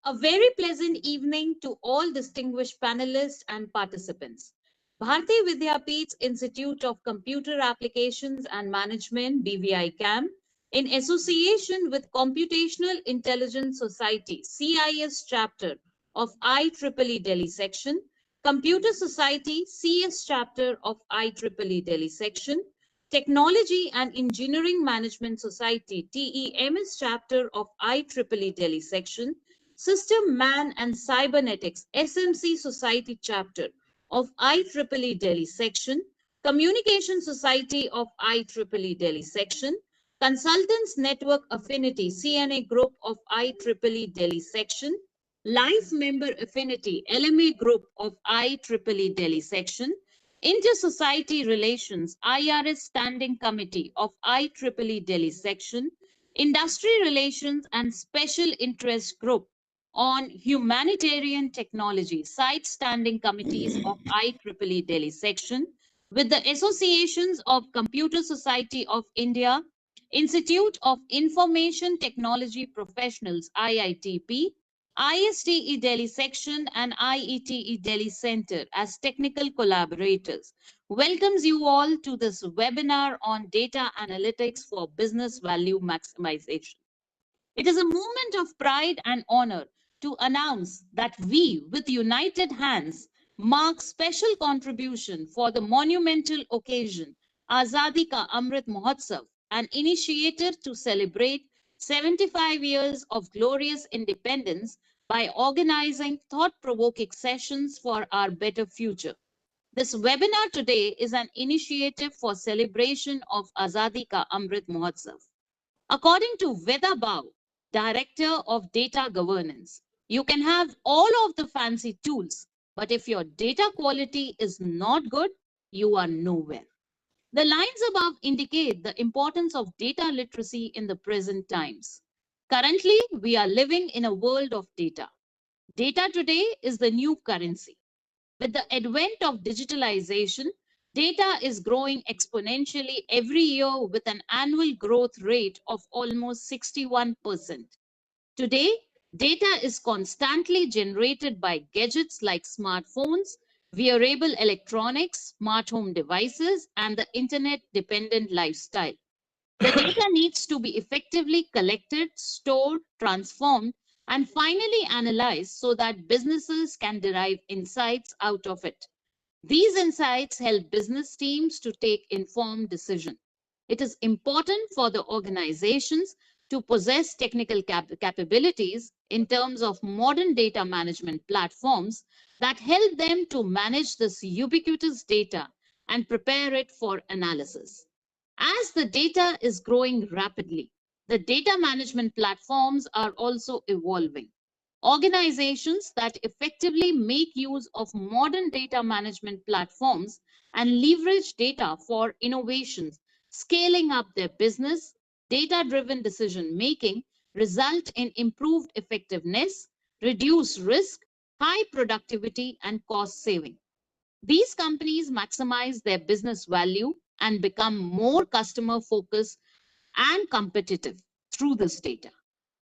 A very pleasant evening to all distinguished panelists and participants. Bharati Vidyapeeth's Institute of Computer Applications and Management (BVI CAM), in association with Computational Intelligence Society (CIS) chapter of IEEE Delhi section, Computer Society CS chapter of IEEE Delhi section, Technology and Engineering Management Society TEMS chapter of IEEE Delhi section, System Man and Cybernetics SMC Society chapter of IEEE Delhi section, Communication Society of IEEE Delhi section, Consultants Network Affinity CNA Group of IEEE Delhi section, Life Member Affinity LMA Group of IEEE Delhi section, Inter-Society Relations IRS Standing Committee of IEEE Delhi section, Industry Relations and Special Interest Group on Humanitarian Technology Site Standing Committees of IEEE Delhi section, with the Associations of Computer Society of India, Institute of Information Technology Professionals IITP, ISTE Delhi section and IETE Delhi Center as technical collaborators welcomes you all to this webinar on data analytics for business value maximization. It is a moment of pride and honor to announce that we, with united hands, mark special contribution for the monumental occasion Azadi Ka Amrit Mahotsav, an initiative to celebrate 75 years of glorious independence by organizing thought-provoking sessions for our better future. This webinar today is an initiative for celebration of Azadi Ka Amrit Mahotsav. According to Veda Bau, Director of Data Governance, you can have all of the fancy tools, but if your data quality is not good, you are nowhere. The lines above indicate the importance of data literacy in the present times. Currently, we are living in a world of data. Data today is the new currency. With the advent of digitalization, data is growing exponentially every year with an annual growth rate of almost 61%. Today, data is constantly generated by gadgets like smartphones, wearable electronics, smart home devices, and the internet-dependent lifestyle. The data needs to be effectively collected, stored, transformed, and finally analyzed so that businesses can derive insights out of it. These insights help business teams to take informed decisions. It is important for the organizations to possess technical capabilities in terms of modern data management platforms that help them to manage this ubiquitous data and prepare it for analysis. As the data is growing rapidly, the data management platforms are also evolving. Organizations that effectively make use of modern data management platforms and leverage data for innovations, scaling up their business, data-driven decision making result in improved effectiveness, reduced risk, high productivity, and cost saving. These companies maximize their business value and become more customer focused and competitive through this data.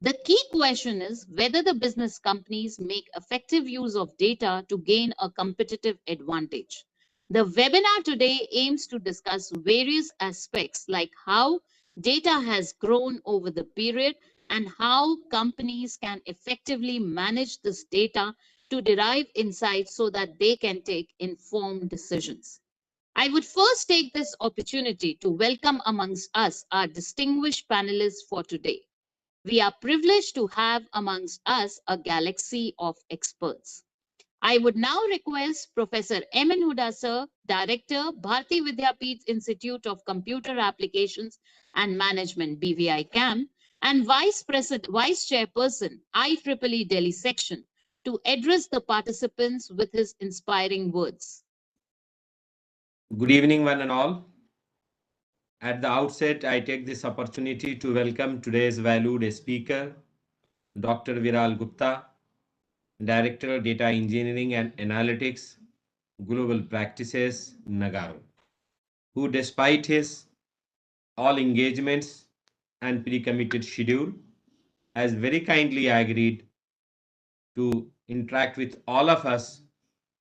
The key question is whether the business companies make effective use of data to gain a competitive advantage. The webinar today aims to discuss various aspects like how data has grown over the period and how companies can effectively manage this data to derive insights so that they can take informed decisions. I would first take this opportunity to welcome amongst us our distinguished panelists for today. We are privileged to have amongst us a galaxy of experts. I would now request Professor M. N. Huda Sir, Director, Bharati Vidyapeeth's Institute of Computer Applications and Management, BVI CAM, and Vice Chairperson, IEEE Delhi Section, to address the participants with his inspiring words. Good evening, one and all. At the outset, I take this opportunity to welcome today's valued speaker, Dr. Virul Gupta, Director, Data Engineering and Analytics, Global Practices, Nagaro, who despite his all engagements and pre-committed schedule, has very kindly agreed to interact with all of us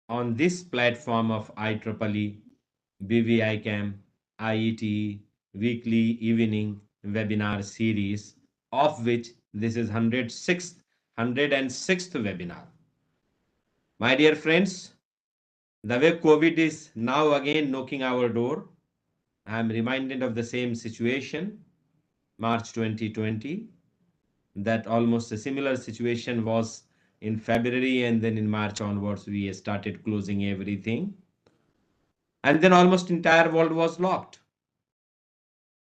on this platform of IEEE, BVICAM, IET weekly evening webinar series, of which this is 106th webinar. My dear friends, the way COVID is now again knocking our door, I am reminded of the same situation, March 2020, that almost a similar situation was in February, and then in March onwards we started closing everything, and then almost entire world was locked.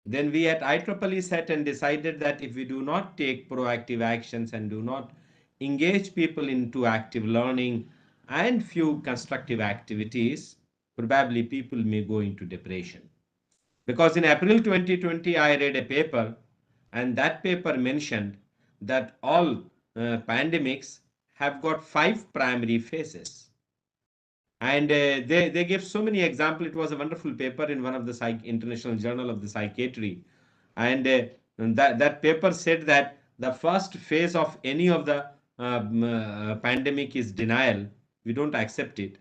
Then we at IEEE sat and decided that if we do not take proactive actions and do not engage people into active learning and few constructive activities, probably people may go into depression. Because in April 2020, I read a paper, and that paper mentioned that all pandemics have got 5 primary phases. And they gave so many examples. It was a wonderful paper in one of the International Journal of the Psychiatry. And that paper said that the first phase of any of the pandemic is denial. We don't accept it.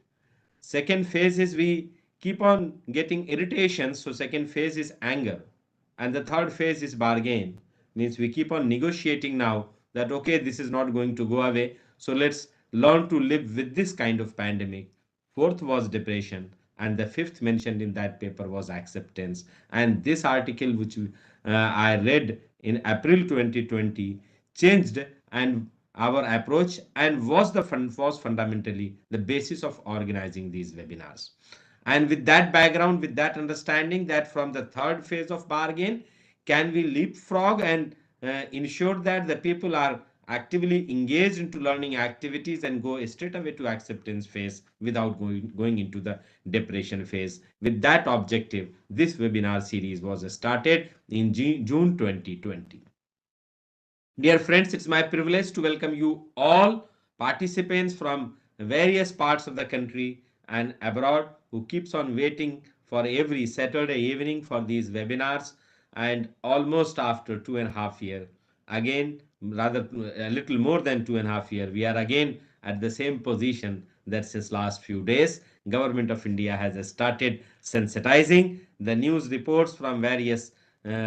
Second phase is we keep on getting irritation. So second phase is anger. And the third phase is bargain. Means we keep on negotiating now that, okay, this is not going to go away. So let's learn to live with this kind of pandemic. Fourth was depression. And the fifth mentioned in that paper was acceptance. And this article, which I read in April 2020, changed and our approach and was fundamentally the basis of organizing these webinars. And with that background, with that understanding that from the third phase of bargain, can we leapfrog and ensure that the people are actively engaged into learning activities and go straight away to acceptance phase without going into the depression phase. With that objective, this webinar series was started in June 2020. Dear friends, it's my privilege to welcome you all participants from various parts of the country and abroad who keeps on waiting for every Saturday evening for these webinars, and almost after 2.5 years, again, rather a little more than 2.5 years, we are again at the same position that since last few days, Government of India has started sensitizing. The news reports from various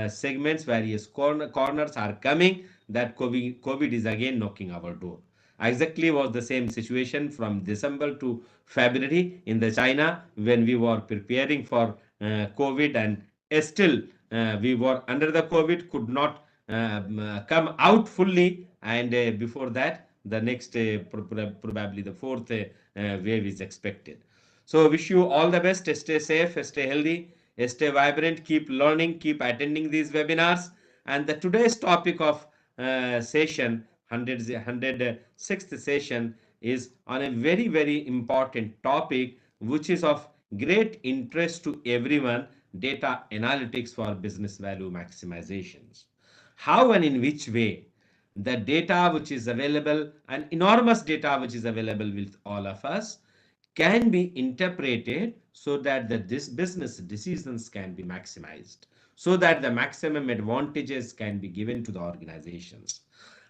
segments, various corners are coming that COVID is again knocking our door. Exactly was the same situation from December to February in the China when we were preparing for COVID, and still we were under the COVID, could not come out fully, and before that the next probably the fourth wave is expected. So wish you all the best. Stay safe, stay healthy, stay vibrant, keep learning, keep attending these webinars. And the today's topic of session, 106th session, is on a very, very important topic, which is of great interest to everyone: data analytics for business value maximizations. How and in which way the data which is available, and enormous data which is available with all of us, can be interpreted so that this business decisions can be maximized, so that the maximum advantages can be given to the organizations.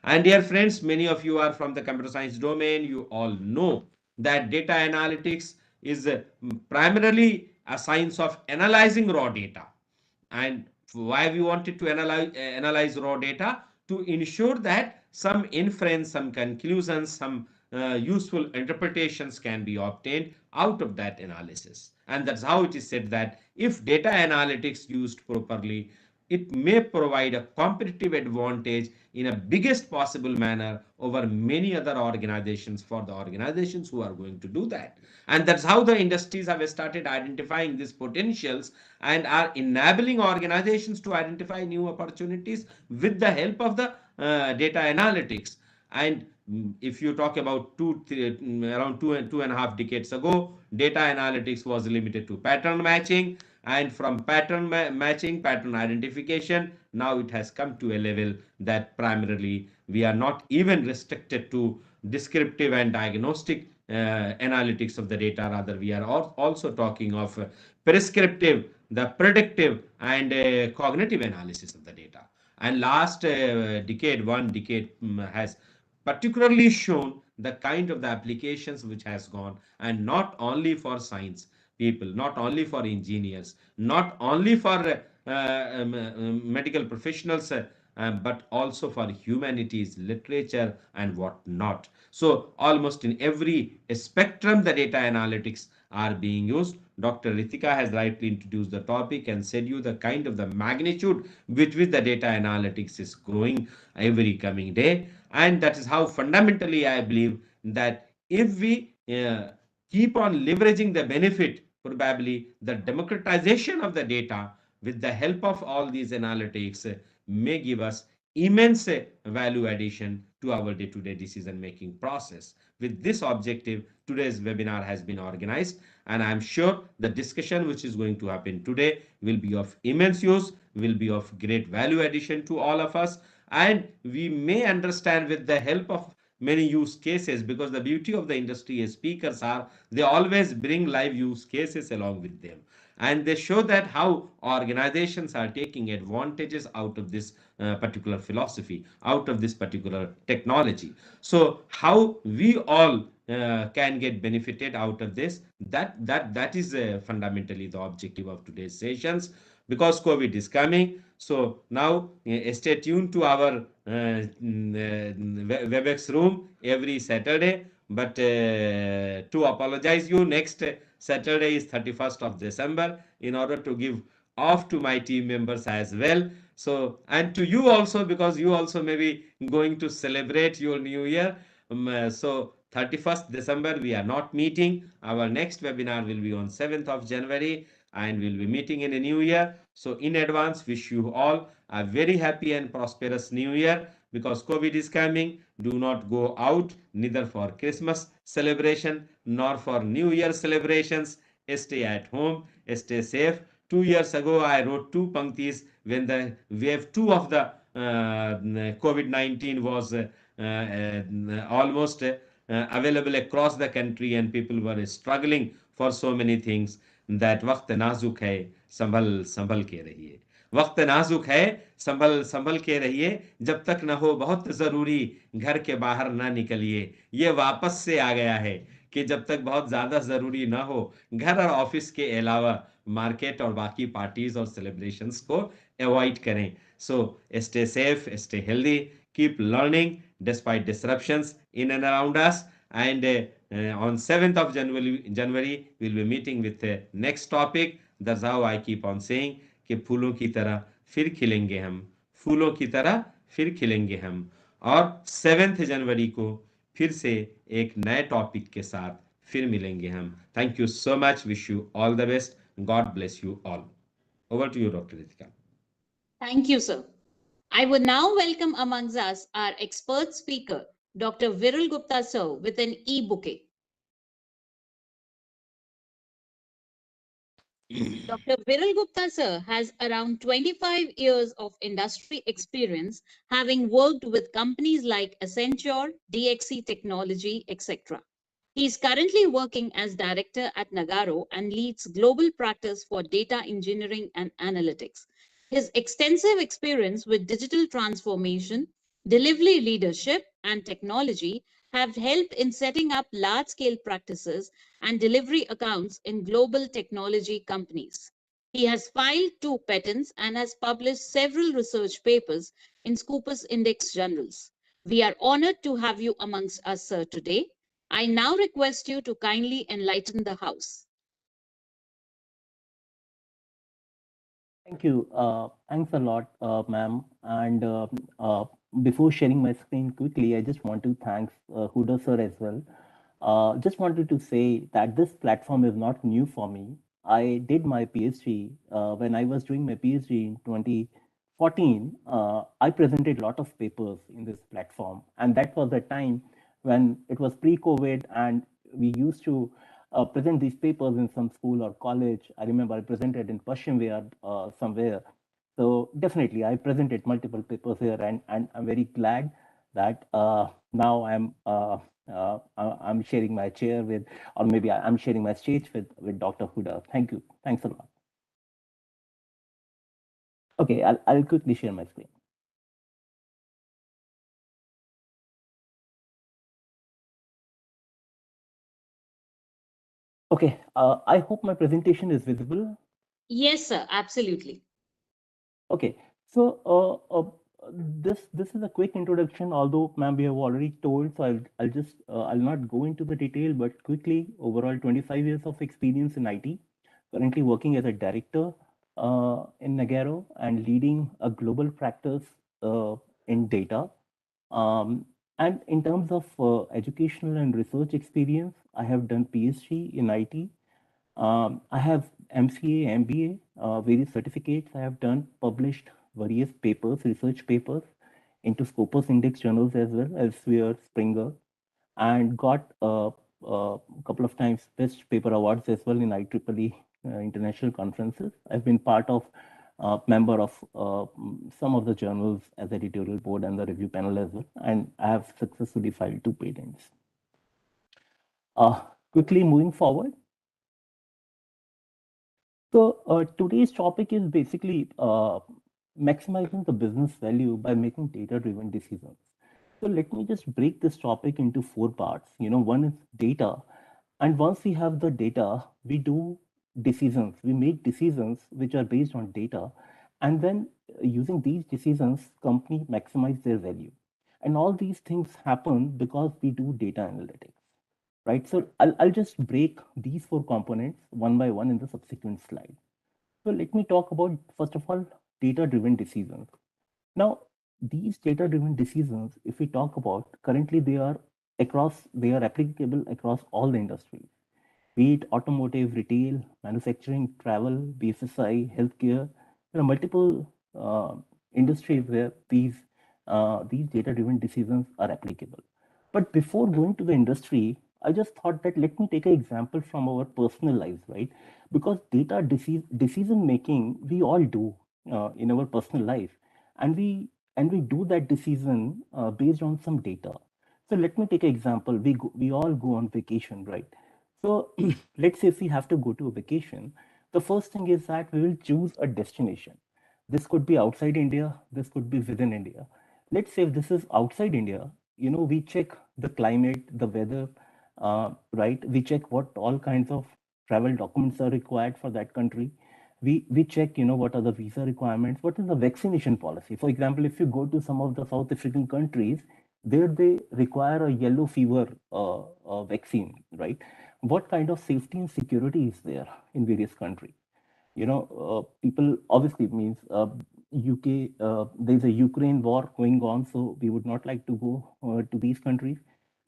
And dear friends, many of you are from the computer science domain. You all know that data analytics is primarily a science of analyzing raw data. And why we wanted to analyze raw data? To ensure that some inference, some conclusions, some useful interpretations can be obtained out of that analysis. And that's how it is said that if data analytics used properly, it may provide a competitive advantage in a biggest possible manner over many other organizations, for the organizations who are going to do that. And that's how the industries have started identifying these potentials and are enabling organizations to identify new opportunities with the help of the data analytics. And if you talk about around 2.5 decades ago, data analytics was limited to pattern matching, and from pattern matching, pattern identification, now it has come to a level that primarily we are not even restricted to descriptive and diagnostic analytics of the data. Rather, we are also talking of prescriptive, the predictive, and cognitive analysis of the data. And last decade, 1 decade, has particularly shown the kind of the applications which has gone, and not only for science people, not only for engineers, not only for medical professionals, but also for humanities, literature, and whatnot. So almost in every spectrum, the data analytics are being used. Dr. Ritika has rightly introduced the topic and said you the kind of the magnitude with which the data analytics is growing every coming day. And that is how fundamentally I believe that if we keep on leveraging the benefit, probably the democratization of the data with the help of all these analytics may give us immense value addition to our day-to-day decision making process. With this objective, today's webinar has been organized, and I'm sure the discussion which is going to happen today will be of immense use, will be of great value addition to all of us, and we may understand with the help of many use cases, because the beauty of the industry speakers are they always bring live use cases along with them, and they show that how organizations are taking advantages out of this particular philosophy, out of this particular technology. So how we all can get benefited out of this, that is fundamentally the objective of today's sessions, because COVID is coming. So now stay tuned to our WebEx room every Saturday. But to apologize you, next Saturday is 31st of December, in order to give off to my team members as well. So, and to you also, because you also may be going to celebrate your new year. So 31st December, we are not meeting. Our next webinar will be on 7th of January, and we'll be meeting in a new year. So in advance, wish you all a very happy and prosperous new year. Because COVID is coming, do not go out, neither for Christmas celebration nor for New Year celebrations. Stay at home, stay safe. 2 years ago, I wrote two panktis when the wave 2 of the COVID-19 was almost available across the country, and people were struggling for so many things. That वक्त नाजुक है, संभल संभल के रहिए. वक्त नाजुक है, संभल संभल के रहिए. जब तक न हो बहुत जरूरी, घर के बाहर ना निकलिए. ये वापस से आ गया है कि जब तक बहुत ज्यादा जरूरी ना हो, घर और ऑफिस के अलावा मार्केट और बाकी पार्टीज और सेलिब्रेशंस को अवॉइड करें. So stay safe, stay healthy, keep learning despite disruptions in and around us. And on 7th of January, we'll be meeting with the next topic. That's how I keep on saying कि फूलों की तरह फिर खिलेंगे हम, फूलों की तरह फिर खिलेंगे हम. और 7th जनवरी को फिर से एक नए टॉपिक के साथ फिर मिलेंगे हम. Thank you so much. Wish you all the best. God bless you all. Over to you, Dr. Ritika. Thank you, sir. I would now welcome amongst us our expert speaker, Dr. Virul Gupta, sir, with an e-bouquet. Dr. Virul Gupta, sir, has around 25 years of industry experience, having worked with companies like Accenture, DXC Technology, etc. He is currently working as director at Nagaro and leads global practice for data engineering and analytics. His extensive experience with digital transformation, delivery leadership, and technology have helped in setting up large-scale practices and delivery accounts in global technology companies. He has filed 2 patents and has published several research papers in Scopus Index journals. We are honored to have you amongst us, sir, today. I now request you to kindly enlighten the House. Thank you. Thanks a lot, ma'am. And before sharing my screen quickly, I just want to thank Huda sir as well. Just wanted to say that this platform is not new for me. I did my PhD when I was doing my PhD in 2014. I presented a lot of papers in this platform, and that was the time when it was pre-COVID, and we used to present these papers in some school or college. I remember I presented in Pashchim somewhere. So definitely, I presented multiple papers here, and I'm very glad that now I'm sharing my chair with, or maybe I'm sharing my stage with Dr. Huda. Thank you. Thanks a lot. Okay, I'll quickly share my screen. Okay, I hope my presentation is visible. Yes, sir, absolutely. Okay, so this is a quick introduction, although ma'am, we have already told, so I'll just I'll not go into the detail, but quickly, overall 25 years of experience in IT, currently working as a director in Nagaro and leading a global practice in data. Um, and in terms of educational and research experience, I have done PhD in IT. I have MCA, MBA, various certificates. I have done, published various papers, research papers into Scopus Index journals as well, Elsevier, Springer, and got a couple of times best paper awards as well in IEEE international conferences. I've been part of member of some of the journals as editorial board and the review panel as well, and I have successfully filed 2 patents. Quickly moving forward. So today's topic is basically maximizing the business value by making data-driven decisions. So let me just break this topic into 4 parts. One is data, and once we have the data, we do decisions. We make decisions which are based on data, and then using these decisions, company maximize their value. And all these things happen because we do data analytics, right? So I'll just break these 4 components one by one in the subsequent slide. So let me talk about, first of all, data-driven decisions. Now, these data-driven decisions, if we talk about, currently they are applicable across all the industries, be it automotive, retail, manufacturing, travel, BFSI, healthcare. There are multiple industries where these data-driven decisions are applicable. But before going to the industry, I just thought that let me take an example from our personal lives, right? Because decision making we all do in our personal life, and we do that decision based on some data. So let me take an example. We all go on vacation, right? So let's say if we have to go to a vacation, the first thing is that we will choose a destination. This could be outside India, this could be within India. Let's say if this is outside India, we check the climate, the weather, right? We check what all kinds of travel documents are required for that country. We check, what are the visa requirements, what is the vaccination policy. For example, if you go to some of the South African countries, there they require a yellow fever vaccine, right? What kind of safety and security is there in various countries? People obviously means UK. There's a Ukraine war going on, so we would not like to go to these countries.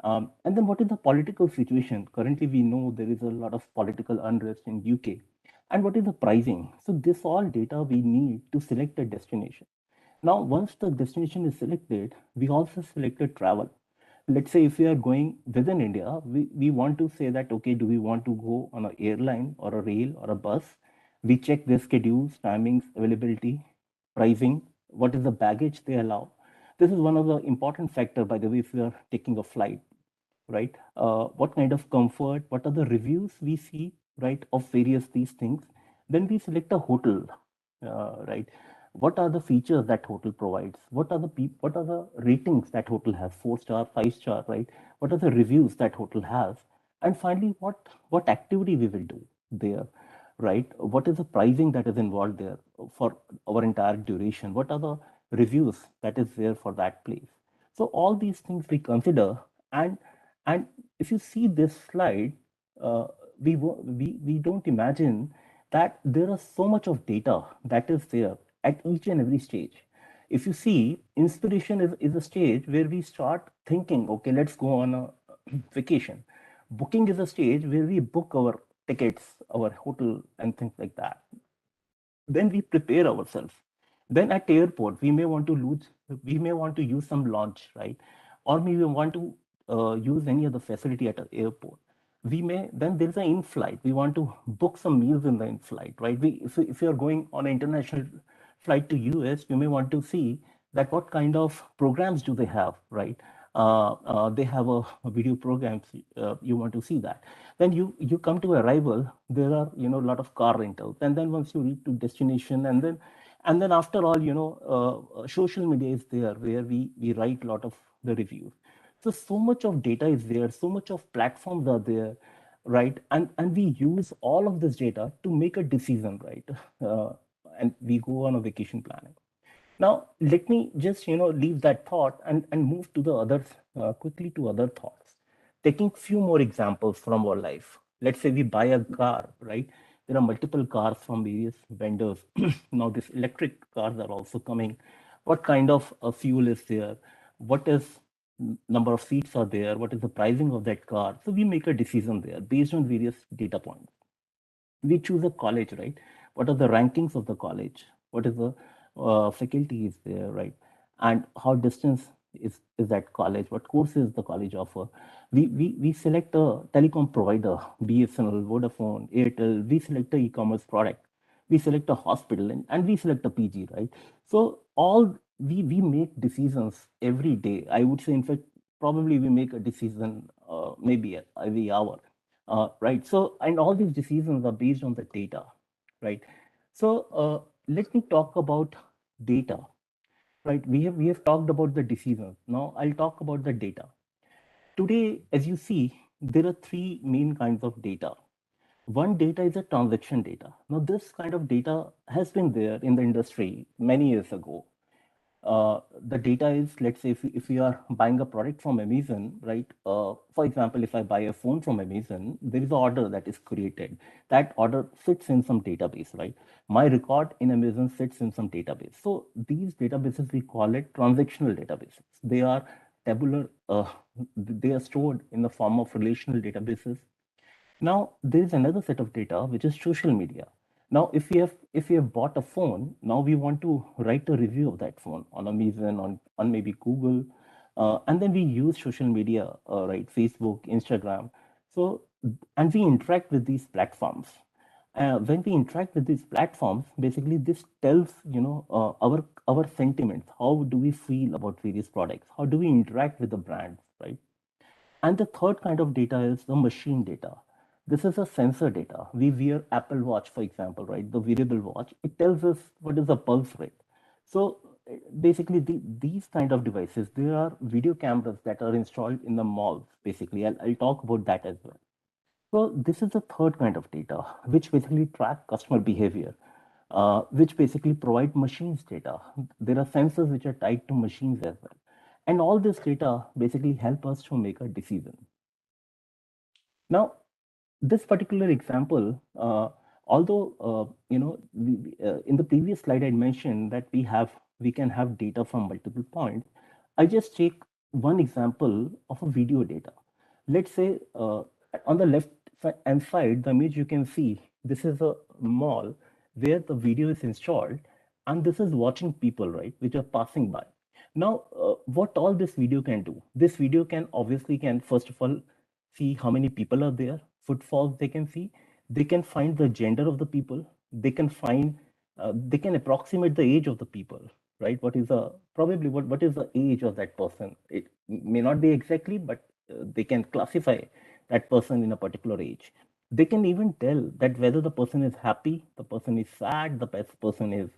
And then, what is the political situation? Currently, we know there is a lot of political unrest in UK. And what is the pricing? So this all data we need to select a destination. Now, once the destination is selected, we also selected travel. Let's say if we are going within India, we want to say that, okay, do we want to go on an airline or a rail or a bus? We check their schedules, timings, availability, pricing, what is the baggage they allow. This is one of the important factor, by the way, if we are taking a flight, right? What kind of comfort, what are the reviews we see, right, of various these things. Then we select a hotel, right? What are the features that hotel provides? What are the ratings that hotel has? 4-star, 5-star, right? What are the reviews that hotel has? And finally, what activity we will do there, right? What is the pricing that is involved there for our entire duration? What are the reviews that is there for that place? So all these things we consider, and and if you see this slide, we don't imagine that there is so much of data that is there at each and every stage. If you see, inspiration is a stage where we start thinking, okay, let's go on a vacation. Booking is a stage where we book our tickets, our hotel, and things like that. Then we prepare ourselves. Then at airport, we may want to use some launch, right? Or we may want to use any other facility at an airport. We may, then there's an in-flight. We want to book some meals in the in-flight, right? If you're going on an international flight to US, you may want to see that what kind of programs do they have, right? They have a video programs. You want to see that. Then you come to arrival. There are a lot of car rentals, and then once you reach to destination, and then after all, social media is there where we write a lot of the reviews. So much of data is there. So much of platforms are there. right? And we use all of this data to make a decision, right? Uh, and we go on a vacation planning. Now, let me just leave that thought and move to the other quickly to other thoughts. Taking few more examples from our life. Let's say we buy a car, right? There are multiple cars from various vendors. Now, these electric cars are also coming. What kind of fuel is there? What is number of seats are there? What is the pricing of that car? So we make a decision there based on various data points. We choose a college, right? What are the rankings of the college? What is the faculty is there, right? And how distance is that college? What courses the college offer? We select a telecom provider, BSNL, Vodafone, Airtel. We select a e-commerce product. We select a hospital, and we select a PG, right? So all we make decisions every day. I would say, in fact, probably we make a decision maybe every hour, right? So, and all these decisions are based on the data, right? So, let me talk about data, right? We have talked about the decisions. Now, I'll talk about the data. Today, as you see, there are three main kinds of data. One data is a transaction data. Now, this kind of data has been there in the industry many years ago. The data is, let's say, if you are buying a product from Amazon, right? For example, if I buy a phone from Amazon, there is an order that is created. That order sits in some database, right? My record in Amazon sits in some database. So these databases, we call it transactional databases. They are tabular, they are stored in the form of relational databases. Now, there is another set of data, which is social media. Now, if we have bought a phone, now we want to write a review of that phone on Amazon, on maybe Google, and then we use social media, right? Facebook, Instagram. So, and we interact with these platforms. When we interact with these platforms, basically this tells our sentiments. How do we feel about various products? How do we interact with the brands, right? And the third kind of data is the machine data. This is a sensor data. We wear Apple Watch, for example, right? The wearable watch. It tells us what is the pulse rate. So basically, these kind of devices, there are video cameras that are installed in the malls. Basically, I'll talk about that as well. So this is the third kind of data, which basically track customer behavior, which basically provide machines data. There are sensors which are tied to machines as well. And all this data basically help us to make a decision. Now, this particular example, although in the previous slide I mentioned that we can have data from multiple points. I just take one example of a video data. Let's say on the left hand side, the image you can see, this is a mall where the video is installed, and this is watching people, right, which are passing by. Now, what all this video can do? This video can obviously first of all see how many people are there, footfalls they can see, they can find the gender of the people, they can find, they can approximate the age of the people, right? What is the probably what is the age of that person? It may not be exactly, but they can classify that person in a particular age. They can even tell that whether the person is happy, the person is sad, the person is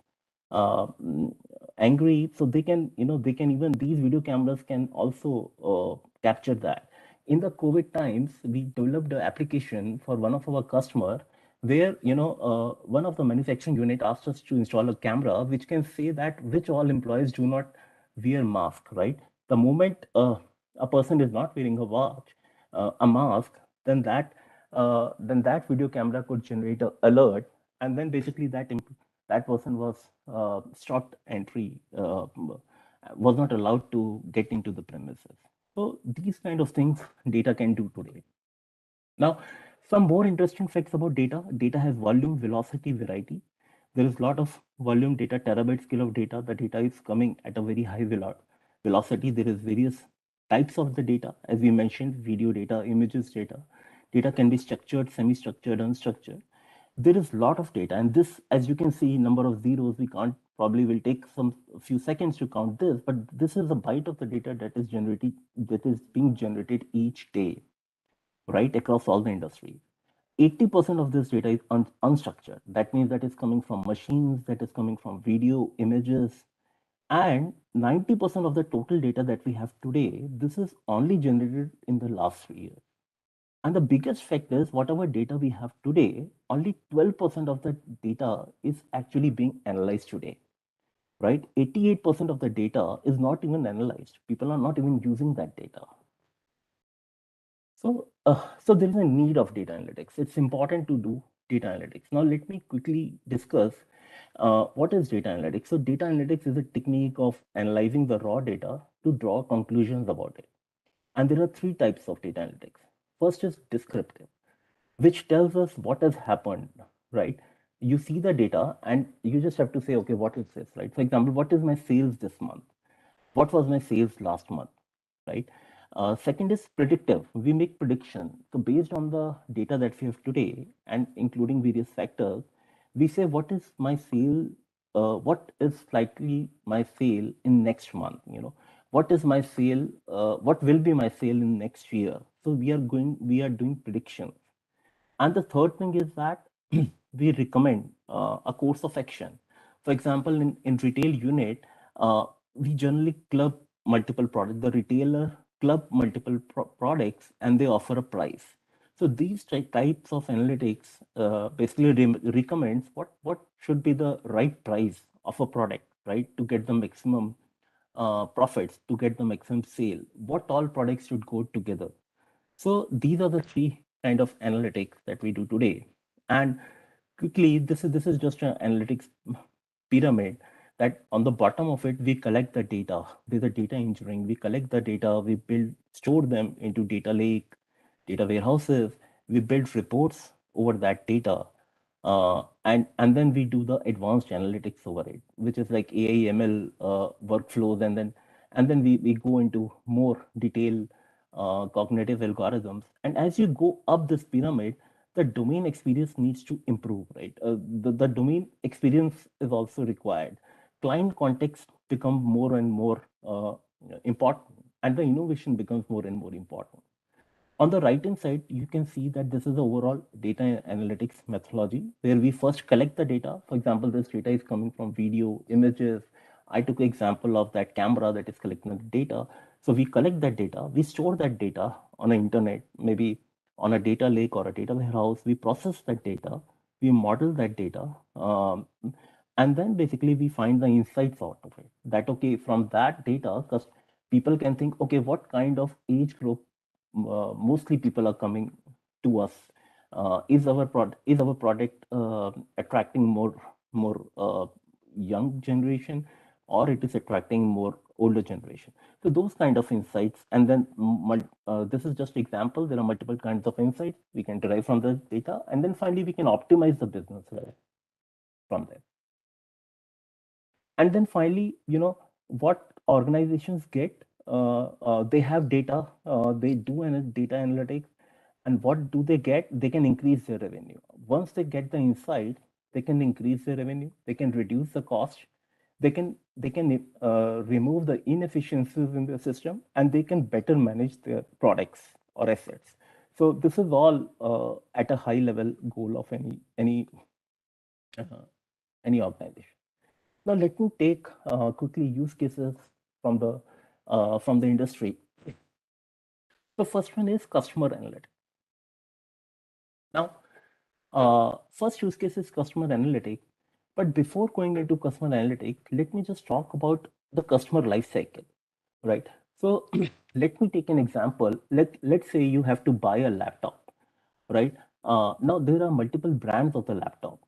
uh, mm, angry. So they can, they can even, these video cameras can also capture that. In the COVID times, we developed an application for one of our customer where, one of the manufacturing unit asked us to install a camera which can say that which all employees do not wear mask, right? The moment a person is not wearing a watch, a mask, then that video camera could generate an alert, and then basically that person was stopped entry, was not allowed to get into the premises. So these kind of things data can do today. Now, some more interesting facts about data. Data has volume, velocity, variety. There is a lot of volume data, terabyte scale of data. The data is coming at a very high velocity. There is various types of the data. As we mentioned, video data, images data. Data can be structured, semi-structured, unstructured. There is a lot of data, and this, as you can see, number of zeros, we can't, probably will take some few seconds to count this, but this is a byte of the data that is being generated each day, right, across all the industry. 80% of this data is unstructured. That means that is coming from machines, that is coming from video, images, and 90% of the total data that we have today, this is only generated in the last 3 years. And the biggest fact is whatever data we have today, only 12% of the data is actually being analyzed today, right? 88% of the data is not even analyzed. People are not even using that data. So there is a need of data analytics. It's important to do data analytics. Now, let me quickly discuss what is data analytics. So data analytics is a technique of analyzing the raw data to draw conclusions about it. And there are three types of data analytics. First is descriptive, which tells us what has happened, right? You see the data and you just have to say, okay, what is this, right? For example, what is my sales this month? What was my sales last month, right? Second is predictive. We make prediction. So based on the data that we have today and including various factors, we say what is my sale, what is likely my sale in next month, what is my sale, what will be my sale in next year. So we are doing predictions. And the third thing is that we recommend a course of action. For example, in retail unit, we generally club multiple products. The retailer club multiple products and they offer a price. So these types of analytics basically recommends what should be the right price of a product, right, to get the maximum profits, to get the maximum sale. What all products should go together. So these are the three kind of analytics that we do today. And quickly, this is just an analytics pyramid that on the bottom of it, we collect the data. There's a data engineering. We collect the data, we store them into data lake, data warehouses. We build reports over that data. And then we do the advanced analytics over it, which is like AI, ML workflows, and then we go into more detail cognitive algorithms. And as you go up this pyramid, the domain experience needs to improve, right? The domain experience is also required. Client context become more and more important, and the innovation becomes more and more important. On the right hand side, you can see that this is the overall data analytics methodology where we first collect the data. For example, this data is coming from video, images. I took an example of that camera that is collecting the data. So we collect that data, we store that data on the internet, maybe on a data lake or a data warehouse. We process that data, we model that data, and then basically we find the insights out of it. That okay, from that data, because people can think, okay, what kind of age group mostly people are coming to us. Is our product attracting more young generation, or it is attracting more older generation? So those kind of insights, and then this is just example. There are multiple kinds of insights we can derive from the data, and then finally we can optimize the business from there. And then finally, what organizations get, they have data, they do data analytics, and what do they get? They can increase their revenue. Once they get the insight, they can increase their revenue, they can reduce the cost, they can remove the inefficiencies in the system, and they can better manage their products or assets. So this is all at a high level goal of any organization. Now let me take quickly use cases from the industry. The first one is customer analytics. Now, first use case is customer analytics. But before going into customer analytics, let me just talk about the customer life cycle, right? So let me take an example. Let's say you have to buy a laptop, right? Now there are multiple brands of the laptop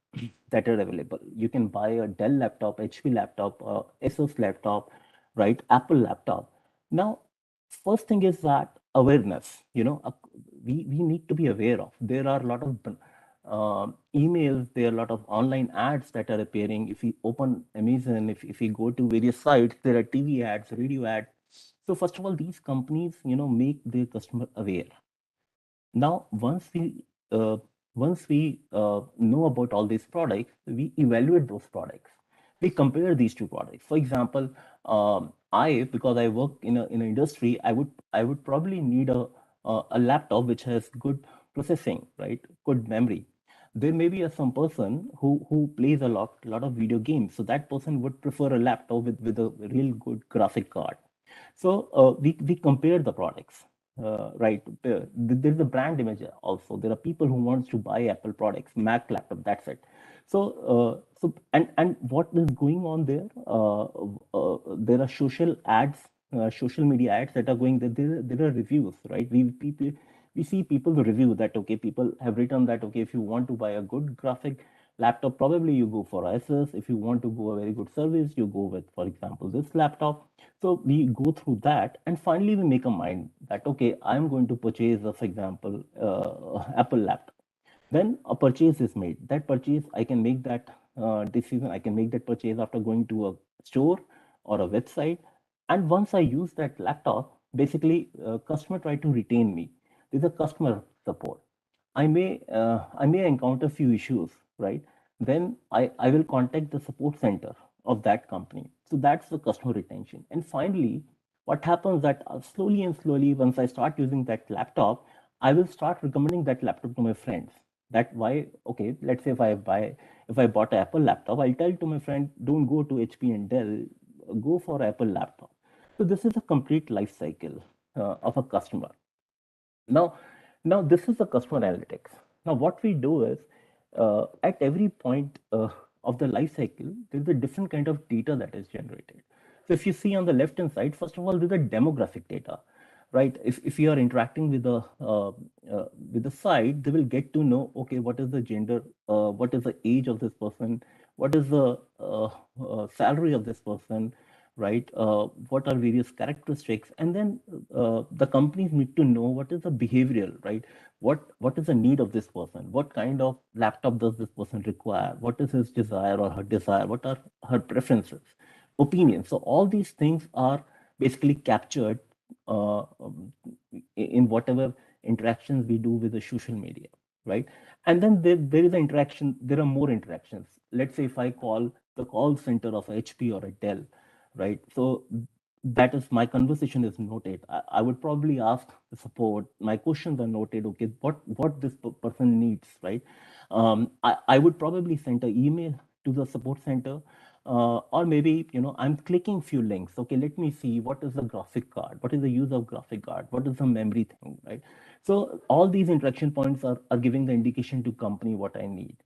that are available. You can buy a Dell laptop, HP laptop, Asus laptop, right? Apple laptop. Now, first thing is that awareness. We need to be aware of. There are a lot of emails, there are a lot of online ads that are appearing. If we open Amazon, if we go to various sites, there are TV ads, radio ads. So first of all, these companies, make their customer aware. Now, once we know about all these products, we evaluate those products. We compare these two products. For example, because I work in an industry, I would probably need a laptop which has good processing, right? Good memory. There may be some person who plays a lot of video games, so that person would prefer a laptop with a real good graphic card. So we compare the products. right? There's a brand image also. There are people who wants to buy Apple products, Mac laptop. That's it. And what is going on there? There are social ads, social media ads that are going there. There are reviews, right? We see people review that, okay, people have written that, okay, if you want to buy a good graphic laptop, probably you go for Asus. If you want to go a very good service, you go with, for example, this laptop. So we go through that, and finally we make a mind that, okay, I'm going to purchase, for example, Apple laptop. When a purchase is made, that purchase, I can make that decision, I can make that purchase after going to a store or a website. And once I use that laptop, basically, customer try to retain me. There's a customer support. I may encounter few issues, right? Then I will contact the support center of that company. So that's the customer retention. And finally, what happens that slowly and slowly, once I start using that laptop, I will start recommending that laptop to my friends. That why, okay, let's say if I bought an Apple laptop, I'll tell to my friend, don't go to HP and Dell, go for Apple laptop. So this is a complete life cycle of a customer. Now, now this is the customer analytics. Now, what we do is at every point of the life cycle, there's a different kind of data that is generated. So if you see on the left hand side, first of all, there's a demographic data, right? If you are interacting with the site, they will get to know, okay, what is the gender, what is the age of this person, what is the salary of this person, right? What are various characteristics, and then the companies need to know what is the behavioral, right? What is the need of this person? What kind of laptop does this person require? What is his desire or her desire? What are her preferences, opinions? So all these things are basically captured in whatever interactions we do with the social media, right? And then there is an interaction. There are more interactions. Let's say if I call the call center of HP or a Dell, right? So that is, my conversation is noted. I would probably ask the support. My questions are noted. Okay, what this person needs, right? I would probably send an email to the support center, or maybe, I'm clicking few links. Okay, let me see what is the graphic card, what is the use of graphic card, what is the memory thing, right? So all these interaction points are giving the indication to company what I need.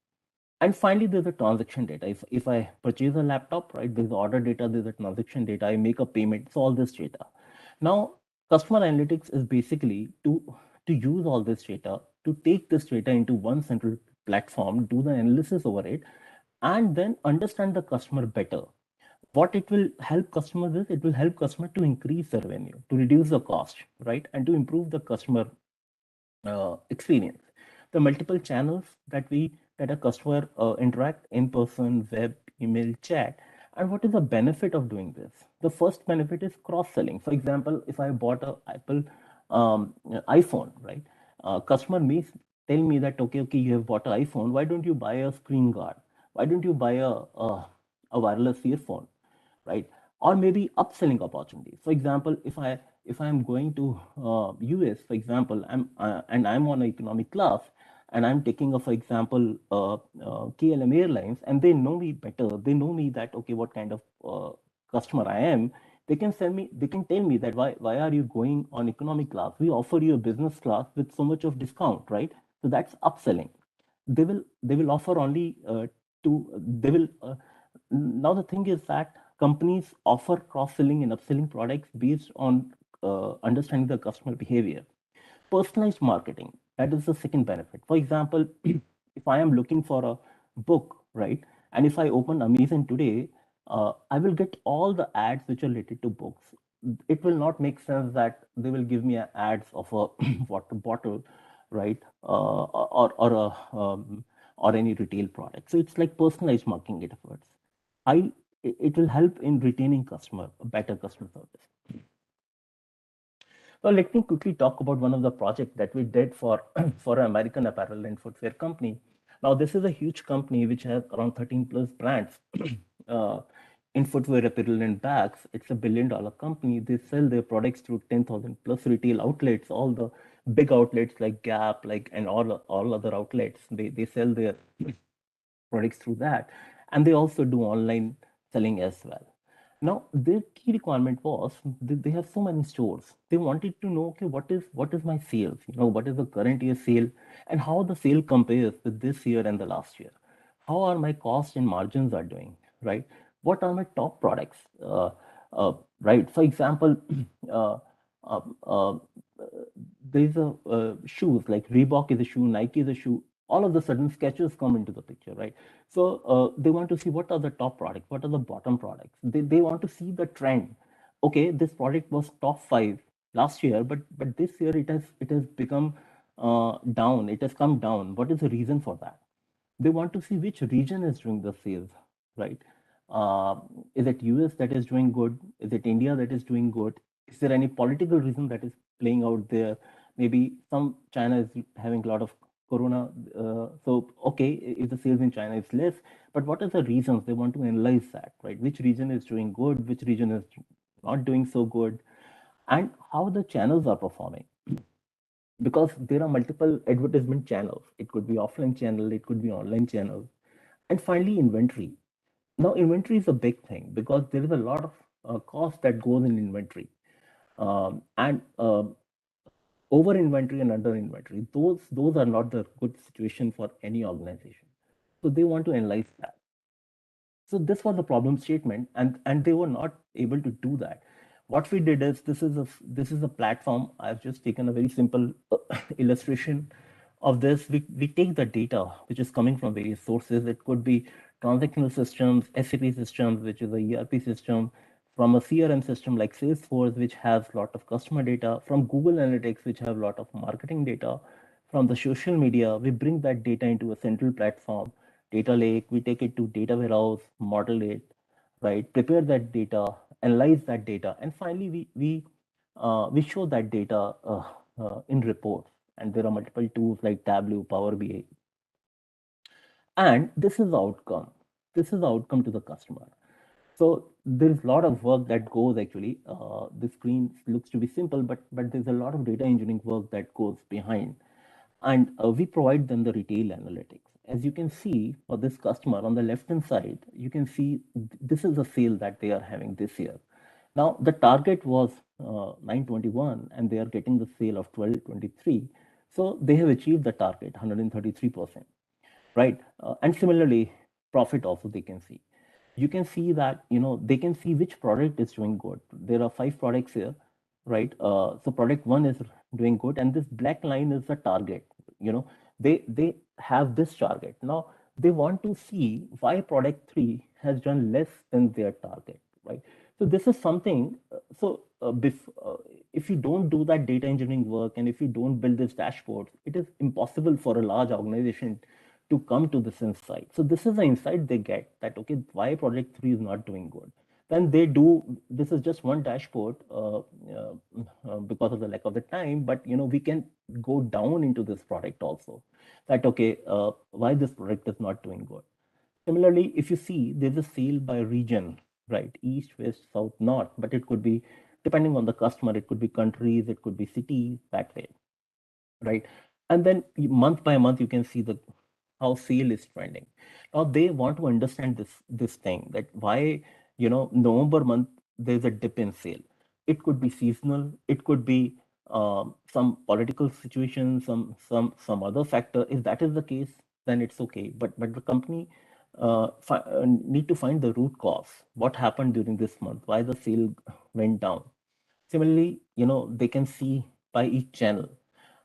And finally, there's a transaction data. If I purchase a laptop, right, there's order data, there's a transaction data, I make a payment, it's all this data. Now, customer analytics is basically to use all this data, to take this data into one central platform, do the analysis over it, and then understand the customer better. What it will help customers is, it will help customer to increase the revenue, to reduce the cost, right, and to improve the customer experience. The multiple channels that a customer interact: in person, web, email, chat. And what is the benefit of doing this? The first benefit is cross selling. For example, if I bought a Apple iPhone, right, customer may tell me that, okay, you have bought an iPhone, why don't you buy a screen guard, why don't you buy a wireless earphone, right? Or maybe upselling opportunities. For example, if I am going to US, for example, I'm on an economic class, and I'm taking a, for example, KLM Airlines, and they know me better. They know me that, okay, what kind of customer I am. They can tell me that, why are you going on economic class? We offer you a business class with so much of discount, right? So that's upselling. They will offer only they will now the thing is that companies offer cross-selling and upselling products based on understanding the customer behavior. Personalized marketing, that is the second benefit. For example, if I am looking for a book, right, and if I open Amazon today, I will get all the ads which are related to books. It will not make sense that they will give me ads of a water bottle, right, or any retail product. So it's like personalized marketing efforts. It will help in retaining customer, better customer service. So let me quickly talk about one of the projects that we did for for an American apparel and footwear company. Now, this is a huge company which has around 13 plus brands uh, in footwear, apparel, and bags. It's a $1 billion company. They sell their products through 10,000 plus retail outlets, all the big outlets like Gap, like, and all other outlets. They sell their products through that, and they also do online selling as well. Now, their key requirement was they have so many stores. They wanted to know, okay, what is my sales? What is the current year sale, and how the sale compares with this year and the last year. How are my costs and margins are doing, right? What are my top products, right? For example, uh, uh, uh, there's a shoes like Reebok is a shoe, Nike is a shoe. All of a sudden, Skechers come into the picture, right? So they want to see what are the top products, what are the bottom products. They want to see the trend. Okay, this product was top five last year, but this year it has become down. It has come down. What is the reason for that? They want to see which region is doing the sales, right? Uh, is it US that is doing good? Is it India that is doing good? Is there any political reason that is playing out there? Maybe some China is having a lot of corona. So okay, if the sales in China is less, but what are the reasons? They want to analyze that, right? Which region is doing good? Which region is not doing so good? And how the channels are performing, because there are multiple advertisement channels. It could be offline channel, it could be online channel. And finally, inventory. Now, inventory is a big thing because there is a lot of cost that goes in inventory. And over inventory and under inventory, those are not the good situation for any organization. So they want to analyze that. So this was the problem statement, and they were not able to do that. What we did is, this is a platform. I've just taken a very simple illustration of this. We take the data which is coming from various sources. It could be transactional systems, SAP systems, which is a ERP system, from a CRM system like Salesforce, which has a lot of customer data, from Google Analytics, which have a lot of marketing data, from the social media. We bring that data into a central platform, data lake. We take it to data warehouse, model it, right? Prepare that data, analyze that data, and finally we show that data in reports. And there are multiple tools like Tableau, Power BI, and this is the outcome. This is the outcome to the customer. So there's a lot of work that goes actually. The screen looks to be simple, but there's a lot of data engineering work that goes behind. And we provide them the retail analytics. As you can see for this customer on the left hand side, you can see this is the sale that they are having this year. Now the target was 921 and they are getting the sale of 1223. So they have achieved the target 133%, right? And similarly, profit also they can see. You can see that, they can see which product is doing good. There are 5 products here, right? So product 1 is doing good, and this black line is the target. They have this target. Now they want to see why product 3 has done less than their target, right? So this is something. If you don't do that data engineering work, and if you don't build this dashboard, it is impossible for a large organization to come to this insight. So this is the insight they get, that okay, why project 3 is not doing good. Then they do, this is just one dashboard because of the lack of the time, but we can go down into this product also, that okay, why this product is not doing good. Similarly, if you see, there's a sale by region, right? East, west, south, north, but it could be, depending on the customer, it could be countries, it could be cities, that way, right? And then month by month, you can see the how sale is trending. Now they want to understand this thing, that why November month there's a dip in sale. It could be seasonal, it could be some political situation, some other factor. If that is the case, then it's okay. But the company need to find the root cause. What happened during this month? Why the sale went down? Similarly, they can see by each channel.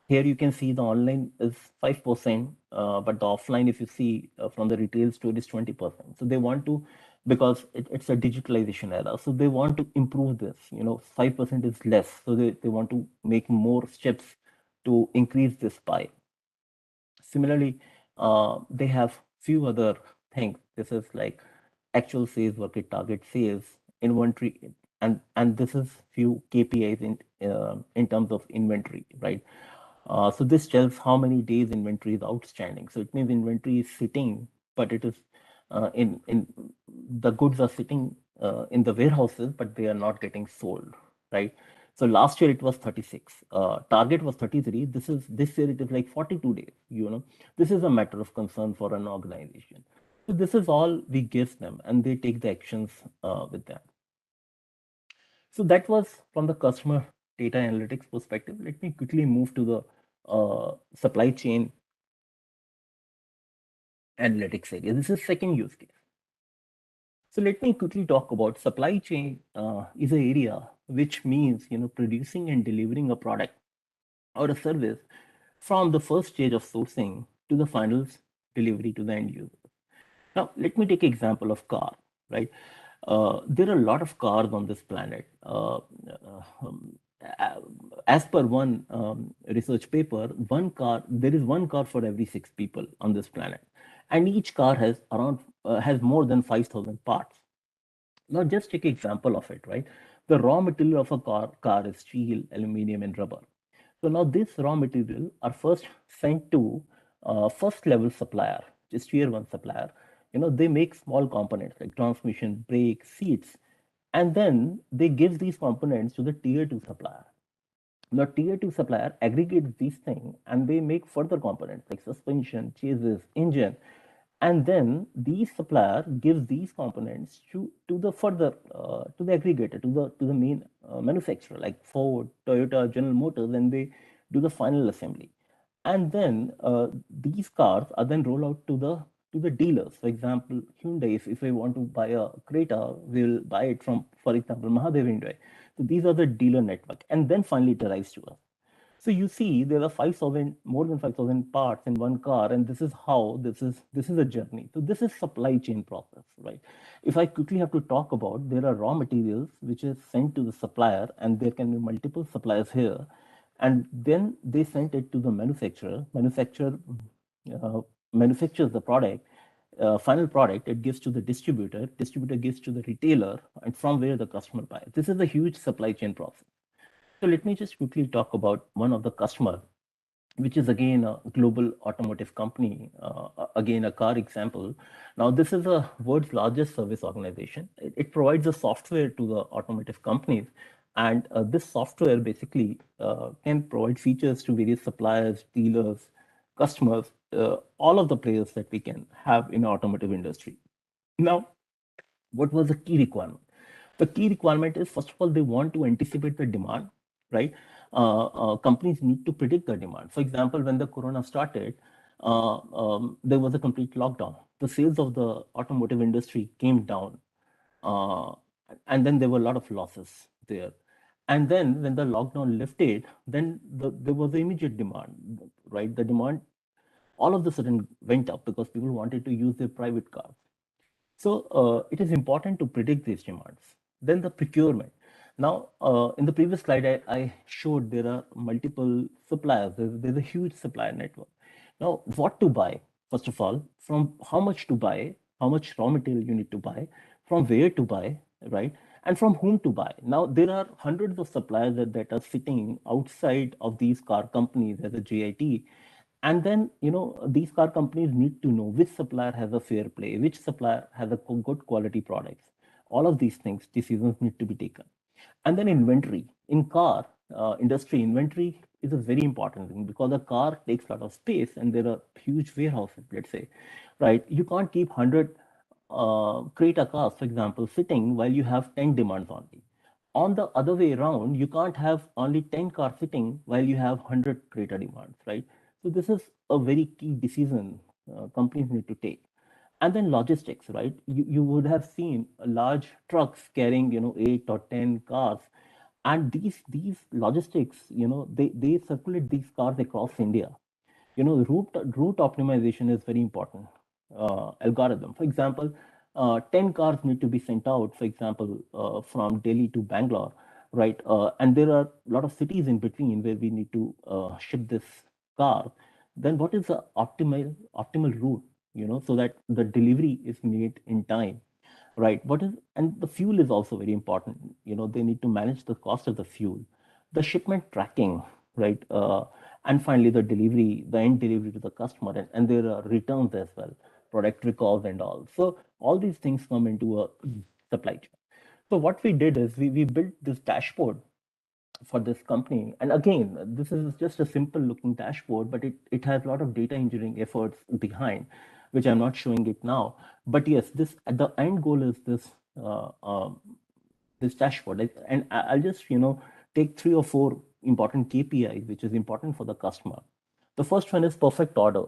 Here you can see the online is 5%, but the offline, if you see from the retail store, is 20%. So they want to, because it's a digitalization era, so they want to improve this. 5% is less, so they want to make more steps to increase this pie. Similarly, they have few other things. This is like actual sales, working target sales, inventory, and this is few KPIs in terms of inventory, right? So this tells how many days inventory is outstanding. So it means inventory is sitting, but it is in the goods are sitting in the warehouses, but they are not getting sold, right? So last year it was 36. Target was 33. This year it is like 42 days. This is a matter of concern for an organization. So this is all we give them, and they take the actions with them. So that was from the customer data analytics perspective. Let me quickly move to the supply chain analytics area. This is second use case. So let me quickly talk about supply chain is an area which means producing and delivering a product or a service from the first stage of sourcing to the final delivery to the end user. Now, let me take an example of car, right? There are a lot of cars on this planet. Um, as per one research paper, there is one car for every 6 people on this planet, and each car has more than 5,000 parts. Now, just take an example of it, right? The raw material of a car is steel, aluminum, and rubber. So now this raw material are first sent to first level supplier, just tier one supplier. They make small components like transmission, brakes, seats, and then they give these components to the tier two supplier. The tier two supplier aggregates these things and they make further components like suspension, chassis, engine, and then these supplier gives these components to the further to the aggregator, to the main manufacturer like Ford, Toyota, General Motors, and they do the final assembly. And then these cars are then rolled out to the dealers. For example, Hyundai, if I want to buy a Creta, we'll buy it from, for example, Mahadev Hyundai. So these are the dealer network, and then finally it arrives to us. So you see, there are 5,000, more than 5,000 parts in one car, and this is how this is a journey. So this is supply chain process, right? If I quickly have to talk about, there are raw materials which is sent to the supplier, and there can be multiple suppliers here, and then they sent it to the manufacturer. Manufacturer uh, manufactures the product. Final product it gives to the distributor. Distributor gives to the retailer, and from where the customer buys. This is a huge supply chain process. So let me just quickly talk about one of the customer, which is again a global automotive company, again a car example. Now this is the world's largest service organization. It provides a software to the automotive companies, and this software basically can provide features to various suppliers, dealers, customers, all of the players that we can have in the automotive industry. Now, what was the key requirement? The key requirement is, first of all, they want to anticipate the demand, right? Companies need to predict the demand. For example, when the corona started, there was a complete lockdown. The sales of the automotive industry came down, uh, and then there were a lot of losses there. And then when the lockdown lifted, then there was the immediate demand, right? The demand all of the sudden went up because people wanted to use their private cars. So it is important to predict these demands. Then the procurement. Now, in the previous slide, I showed there are multiple suppliers. There's a huge supplier network. Now, what to buy? First of all, from how much to buy, how much raw material you need to buy, from where to buy, right? And from whom to buy. Now, there are hundreds of suppliers that are sitting outside of these car companies as a JIT, and then these car companies need to know which supplier has a fair play, which supplier has a good quality products. All of these things, decisions need to be taken. And then inventory. In car industry, inventory is a very important thing because a car takes a lot of space and there are huge warehouses, let's say, right? You can't keep 100 Creta cars, for example, sitting while you have 10 demands only. On the other way around, you can't have only 10 cars sitting while you have 100 Creta demands, right? So this is a very key decision companies need to take. And then logistics, right? You would have seen large trucks carrying 8 or 10 cars, and these logistics, they circulate these cars across India. Route optimization is very important algorithm. For example, 10 cars need to be sent out, for example, from Delhi to Bangalore, right? And there are a lot of cities in between where we need to ship this car. Then what is the optimal route, so that the delivery is made in time, right? And the fuel is also very important. They need to manage the cost of the fuel, the shipment tracking, right? And finally the end delivery to the customer, and there are returns as well, product recalls and all. So all these things come into a supply chain. So what we did is we built this dashboard for this company. And again, this is just a simple looking dashboard, but it has a lot of data engineering efforts behind, which I'm not showing it now. But yes, the end goal is this this dashboard. And I'll just, take 3 or 4 important KPIs, which is important for the customer. The first one is perfect order.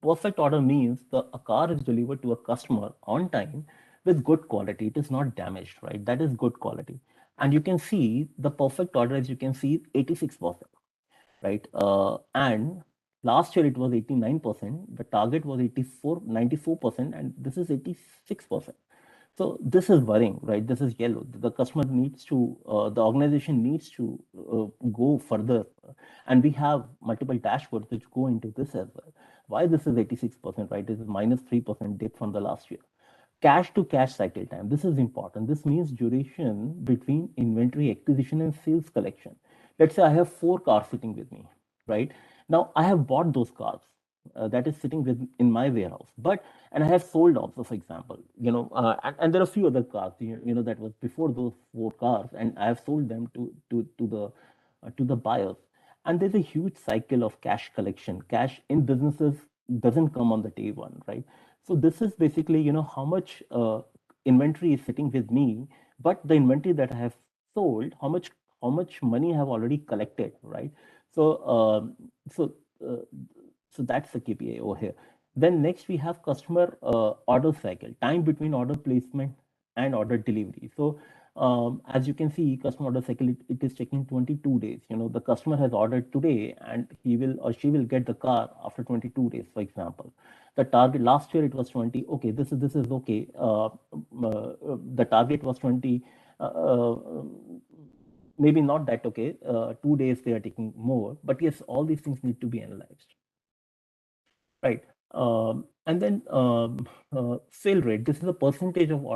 Perfect order means a car is delivered to a customer on time with good quality. It is not damaged, right? That is good quality. And you can see the perfect order, as you can see, 86%, right? And last year it was 89%. The target was 94%, and this is 86%. So this is worrying, right? This is yellow. The customer needs to, the organization needs to go further. And we have multiple dashboards which go into this as well. Why this is 86%, right? This is minus 3% dip from the last year. Cash to cash cycle time. This is important. This means duration between inventory acquisition and sales collection. Let's say I have 4 cars sitting with me, right? Now I have bought those cars. That is sitting in my warehouse, and I have sold also, for example, and there are a few other cars, that was before those 4 cars, and I have sold them to the buyers. And there's a huge cycle of cash collection. Cash in businesses doesn't come on the day one, right? So this is basically, how much inventory is sitting with me, but the inventory that I have sold, how much money I have already collected, right? So so uh, so that's the KPI over here. Then next we have customer order cycle, time between order placement and order delivery. So as you can see, customer order cycle, it is taking 22 days. The customer has ordered today and he will or she will get the car after 22 days, for example. The target last year it was 20. Okay, this is okay. The target was 20. Maybe not that okay. 2 days they are taking more, but yes, all these things need to be analyzed. Right. And then fill rate. This is a percentage of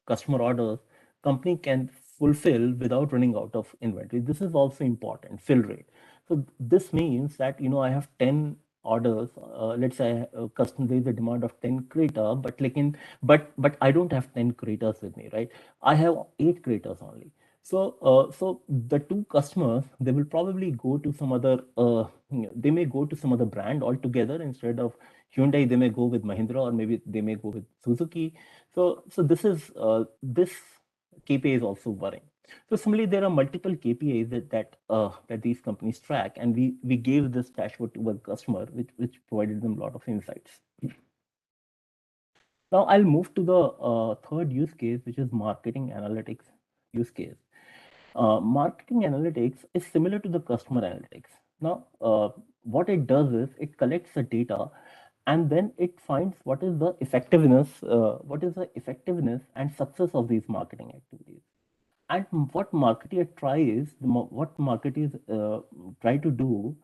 customer orders company can fulfill without running out of inventory. This is also important, fill rate. So this means that, I have 10 orders. Let's say there is a demand of 10 Creta, but I don't have 10 Cretas with me, right? I have 8 Cretas only. So the 2 customers, they will probably go to some other, they may go to some other brand altogether. Instead of Hyundai, they may go with Mahindra, or maybe they may go with Suzuki. So this KPI is also worrying. So similarly, there are multiple KPIs that these companies track, and we gave this dashboard to a customer, which provided them a lot of insights. Now I'll move to the third use case, which is marketing analytics use case. Marketing analytics is similar to the customer analytics. Now, what it does is it collects the data, and then it finds what is the effectiveness and success of these marketing activities. And what marketers try to do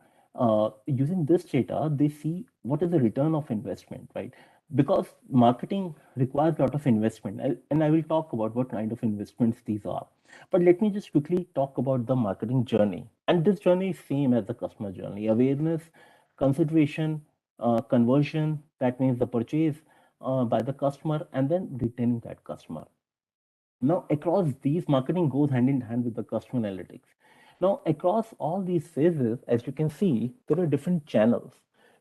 using this data, they see what is the return of investment, right? Because marketing requires a lot of investment, and I will talk about what kind of investments these are. But let me just quickly talk about the marketing journey. And this journey is same as the customer journey: awareness, consideration, conversion. That means the purchase by the customer, and then retaining that customer. Now, across these, marketing goes hand in hand with the customer analytics. Now, across all these phases, as you can see, there are different channels.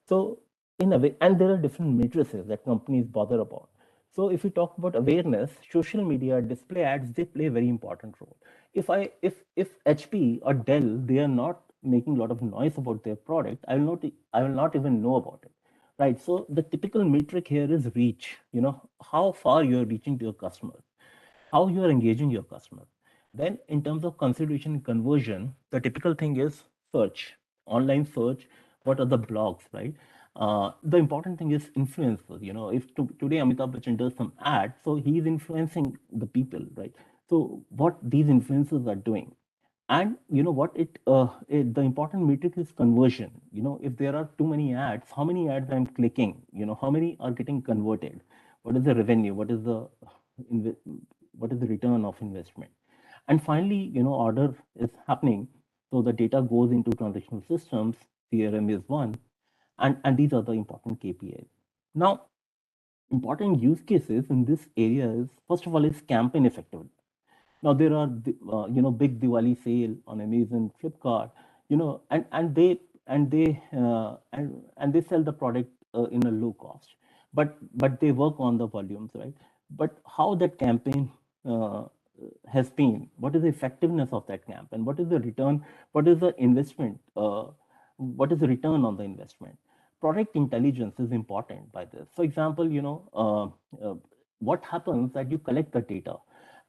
So, in a way, and there are different matrices that companies bother about. So, if you talk about awareness, social media, display ads, they play a very important role. If HP or Dell, they are not making a lot of noise about their product, I will not even know about it. Right. So the typical metric here is reach. How far you are reaching to your customers, how you are engaging your customer. Then in terms of consideration and conversion, the typical thing is search, online search, what are the blogs, right? The important thing is influencers. If today Amitabh Bachchan does some ad, so he is influencing the people, right? So what these influencers are doing. And the important metric is conversion. If there are too many ads, how many ads I'm clicking, how many are getting converted, what is the revenue, what is the return of investment. And finally, order is happening, so the data goes into transactional systems. CRM is one, and these are the important KPIs. Now, important use cases in this area is, first of all, is campaign effectiveness. Now there are big Diwali sale on Amazon, Flipkart, and they sell the product in a low cost, but they work on the volumes, right? But how that campaign has been, what is the effectiveness of that campaign, what is the return, what is the investment, what is the return on the investment. Product intelligence is important by this. For example, what happens that you collect the data,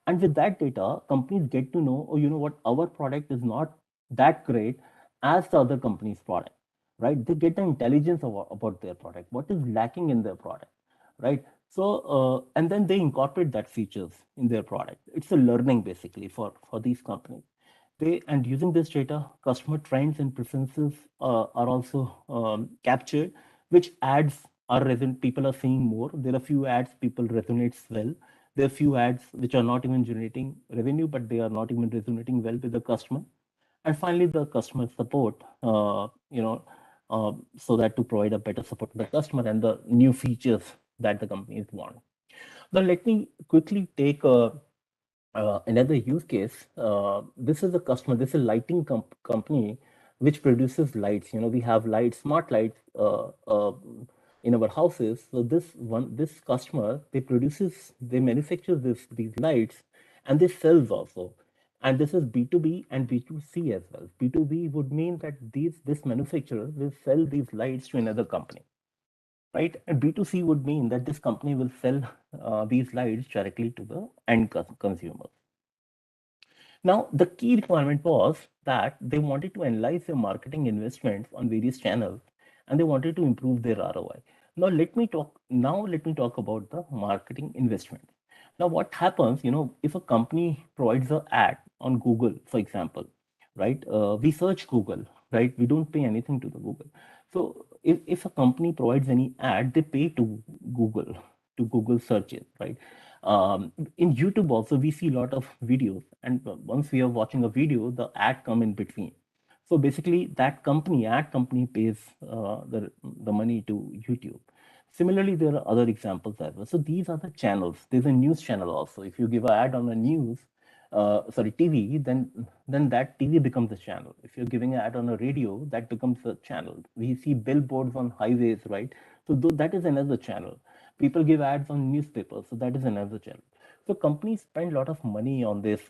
and with that data, companies get to know, oh, you know what, our product is not that great as the other company's product, right? They get the intelligence about their product, what is lacking in their product, right? So, and then they incorporate that features in their product. It's a learning basically for these companies. And using this data, customer trends and preferences are also captured, which ads are resonant. People are seeing more. There are few ads people resonates well. There are few ads which are not even generating revenue, but they are not even resonating well with the customer. And finally, the customer support, so that to provide a better support to the customer and the new features that the companies want. Now, let me quickly take another use case. This is a customer. This is a lighting company which produces lights. We have lights, smart lights in our houses. So this customer, they manufacture these lights, and they sells also. And this is B2B and B2C as well. B2B would mean that this manufacturer will sell these lights to another company, right? And B2C would mean that this company will sell these lights directly to the end consumer. Now, the key requirement was that they wanted to analyze their marketing investments on various channels, and they wanted to improve their ROI. Now, let me talk about the marketing investment. Now, what happens, if a company provides an ad on Google, for example, right? We search Google, right? We don't pay anything to the Google. So if a company provides any ad, they pay to Google searches, right? In YouTube also, we see a lot of videos, and once we are watching a video, the ad come in between. So basically, that ad company pays the money to YouTube. Similarly, there are other examples as well. So these are the channels. There's a news channel also. If you give an ad on a TV, then that TV becomes a channel. If you're giving an ad on a radio, that becomes a channel. We see billboards on highways, right? So that is another channel. People give ads on newspapers, so that is another channel. So companies spend a lot of money on this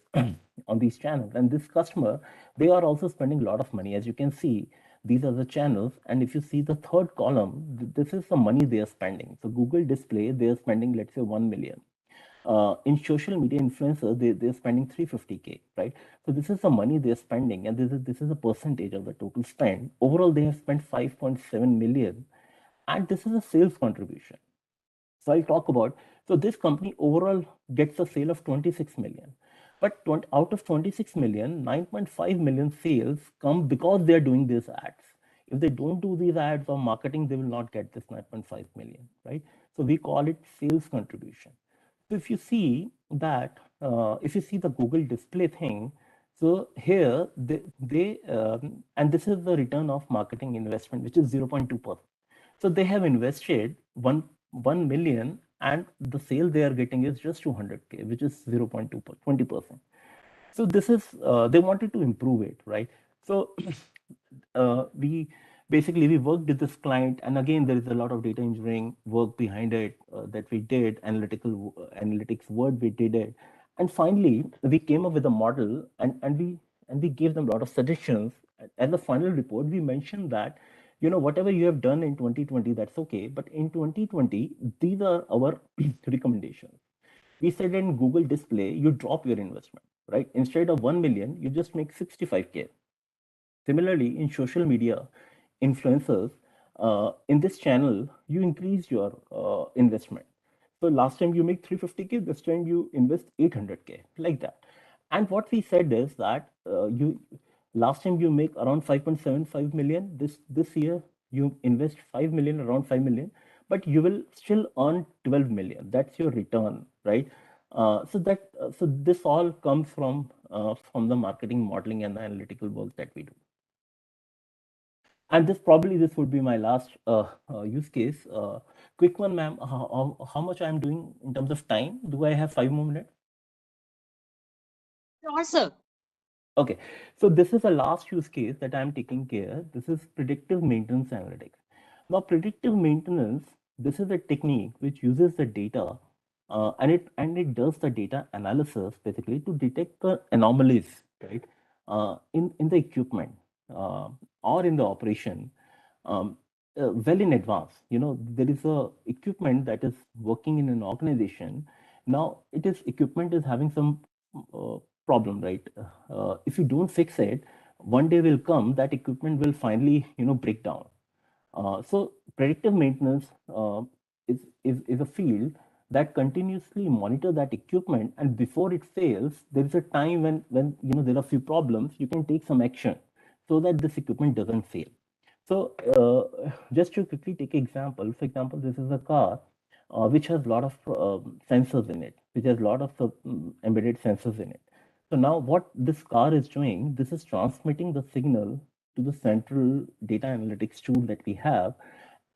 on these channels, and this customer, they are also spending a lot of money. As you can see, these are the channels, and if you see the third column, this is the money they are spending. So Google Display, they are spending, let's say, 1 million. In social media influencer, they're spending 350K, right? So this is the money they're spending, and this is a percentage of the total spend. Overall, they have spent 5.7 million, and this is a sales contribution. So I'll talk about, so this company overall gets a sale of 26 million. But out of 26 million, 9.5 million sales come because they're doing these ads. If they don't do these ads or marketing, they will not get this 9.5 million, right? So we call it sales contribution. So if you see that, if you see the Google Display thing, so here and this is the return of marketing investment, which is 0.2%. So they have invested 1 million, and the sale they are getting is just 200K, which is 0.2, 20%. So this is, they wanted to improve it, right? So we worked with this client, and again, there is a lot of data engineering work behind it that we did, analytics work we did it. And finally, we came up with a model, and we gave them a lot of suggestions. As the final report, we mentioned that, whatever you have done in 2020, that's okay. But in 2020, these are our recommendations. We said in Google Display, you drop your investment, right? Instead of 1 million, you just make 65K. Similarly, in social media influencers, in this channel, you increase your investment. So last time you make 350K, this time you invest 800K, like that. And what we said is that last time you make around 5.75 million. This year you invest 5 million, around 5 million, but you will still earn 12 million. That's your return, right? So this all comes from the marketing modeling and the analytical work that we do. And this would be my last use case. Quick one, ma'am. How much I'm doing in terms of time? Do I have 5 more minutes? Sure, sir. Okay, so this is the last use case that I'm taking care. This is predictive maintenance analytics. Now, predictive maintenance, this is a technique which uses the data and it does the data analysis basically to detect the anomalies, right, in the equipment uh, or in the operation, um, well in advance. There is a equipment that is working in an organization. Now, equipment is having some uh, problem, right? If you don't fix it, one day will come that equipment will finally, break down. So predictive maintenance is a field that continuously monitor that equipment, and before it fails, there is a time when there are few problems, you can take some action so that this equipment doesn't fail. So just to quickly take example, for example, this is a car which has a lot of sensors in it, which has a lot of embedded sensors in it. So now what this car is doing, this is transmitting the signal to the central data analytics tool that we have,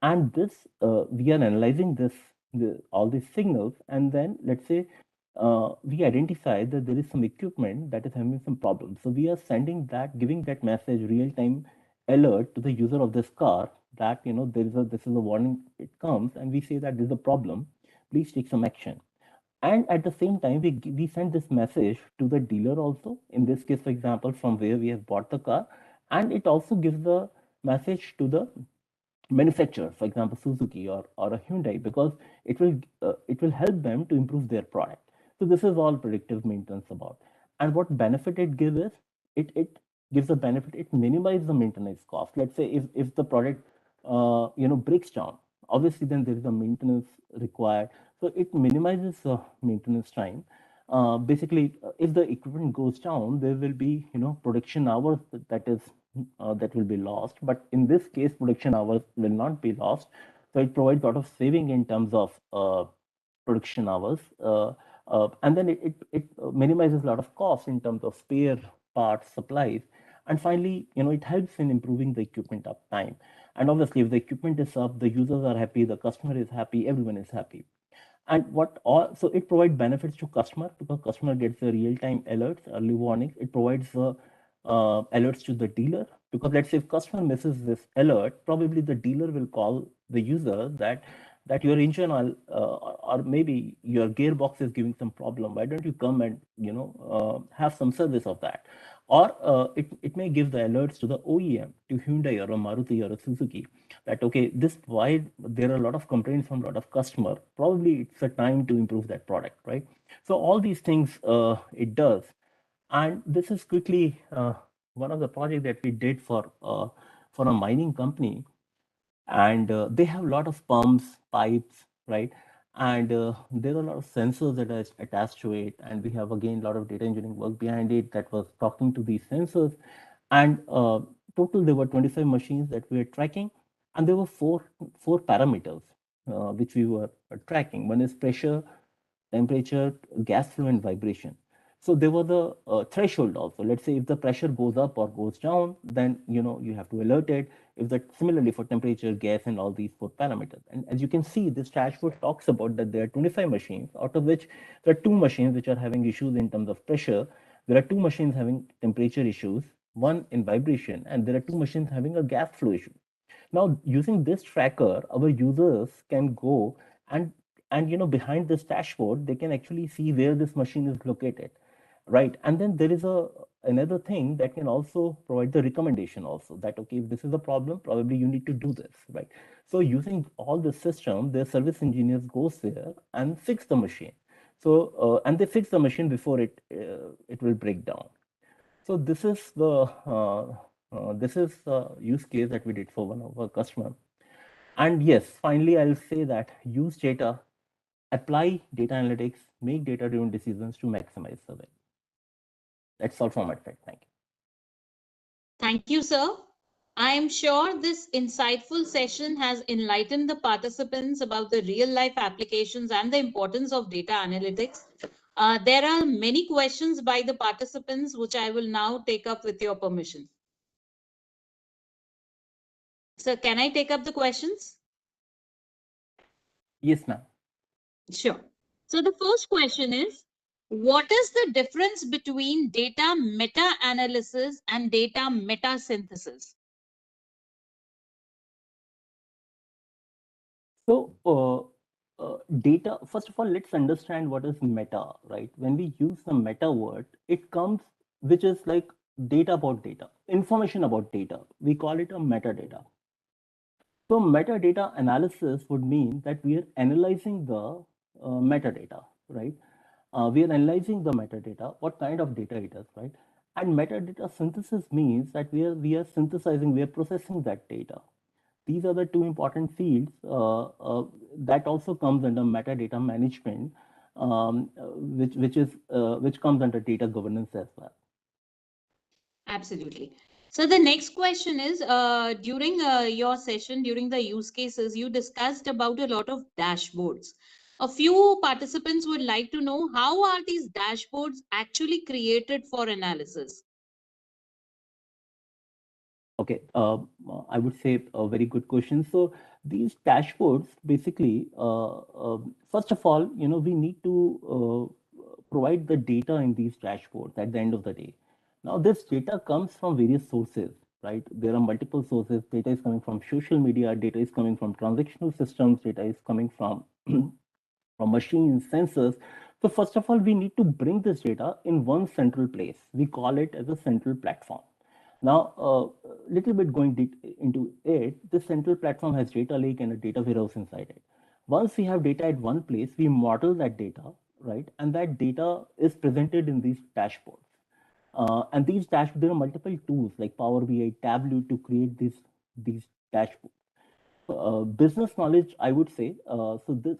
and this we are analyzing all these signals, and then let's say we identify that there is some equipment that is having some problems. So we are sending that, giving that message real time alert to the user of this car that this is a warning, it comes, and we say that there's a problem, please take some action. And at the same time, we send this message to the dealer also, in this case, for example, from where we have bought the car, and it also gives the message to the manufacturer, for example, Suzuki or a Hyundai, because it will help them to improve their product. So this is all predictive maintenance about. And what benefit it gives is, it gives a benefit, it minimizes the maintenance cost. Let's say if the product breaks down, obviously then there is a maintenance required, so it minimizes the maintenance time. Basically, if the equipment goes down, there will be production hours that will be lost. But in this case, production hours will not be lost. So it provides a lot of saving in terms of production hours, and then it minimizes a lot of costs in terms of spare parts, supplies, and finally, it helps in improving the equipment uptime. And obviously, if the equipment is up, the users are happy, the customer is happy, everyone is happy. And so it provides benefits to customer, because customer gets the real-time alerts, early warnings. It provides alerts to the dealer, because let's say if customer misses this alert, probably the dealer will call the user that your engine oil or maybe your gearbox is giving some problem. Why don't you come and have some service of that? Or it may give the alerts to the OEM, to Hyundai or a Maruti or a Suzuki, that okay, this why there are a lot of complaints from a lot of customer, probably it's a time to improve that product, right? So all these things it does. And this is quickly one of the projects that we did for a mining company, and they have a lot of pumps, pipes, right? And there are a lot of sensors that are attached to it, and we have again a lot of data engineering work behind it that was talking to these sensors. And total there were 25 machines that we were tracking, and there were four parameters which we were tracking. One is pressure, temperature, gas flow, and vibration. So there was a threshold also. Let's say if the pressure goes up or goes down, then you have to alert it. If that, similarly for temperature, gas, and all these four parameters. And as you can see, this dashboard talks about that there are 25 machines, out of which there are two machines which are having issues in terms of pressure. There are two machines having temperature issues, one in vibration, and there are two machines having a gas flow issue. Now, using this tracker, our users can go and behind this dashboard, they can actually see where this machine is located, right? And then there is another thing that can also provide the recommendation also, that okay, if this is a problem, probably you need to do this, right? So using all the system, their service engineers goes there and fix the machine. So and they fix the machine before it will break down. So this is the use case that we did for one of our customer. And yes, finally, I'll say that use data, apply data analytics, make data-driven decisions to maximize survey. That's all from my side. Thank you. Thank you, sir. I am sure this insightful session has enlightened the participants about the real life applications and the importance of data analytics. There are many questions by the participants, which I will now take up with your permission. Sir, can I take up the questions? Yes, ma'am. Sure. So the first question is, what is the difference between data meta-analysis and data meta-synthesis? So data, first of all, let's understand what is meta, right? When we use the meta word, it comes, which is like data about data, information about data. We call it a metadata. So metadata analysis would mean that we are analyzing the metadata, right? We are analyzing the metadata, what kind of data it is, right? And metadata synthesis means that we are synthesizing, we are processing that data. These are the two important fields that also comes under metadata management, which comes under data governance as well. Absolutely. So the next question is, during your session, during the use cases, you discussed about a lot of dashboards. A few participants would like to know, how are these dashboards actually created for analysis? Okay, I would say a very good question. So these dashboards, basically, first of all, we need to provide the data in these dashboards at the end of the day. Now, this data comes from various sources, right? There are multiple sources. Data is coming from social media, data is coming from transactional systems, data is coming from from machines, sensors. So first of all, we need to bring this data in one central place. We call it as a central platform. Now, a little bit going deep into it, this central platform has data lake and a data warehouse inside it. Once we have data at one place, we model that data, right? And that data is presented in these dashboards. And these dashboards, there are multiple tools like Power BI, Tableau to create these dashboards. Business knowledge, I would say.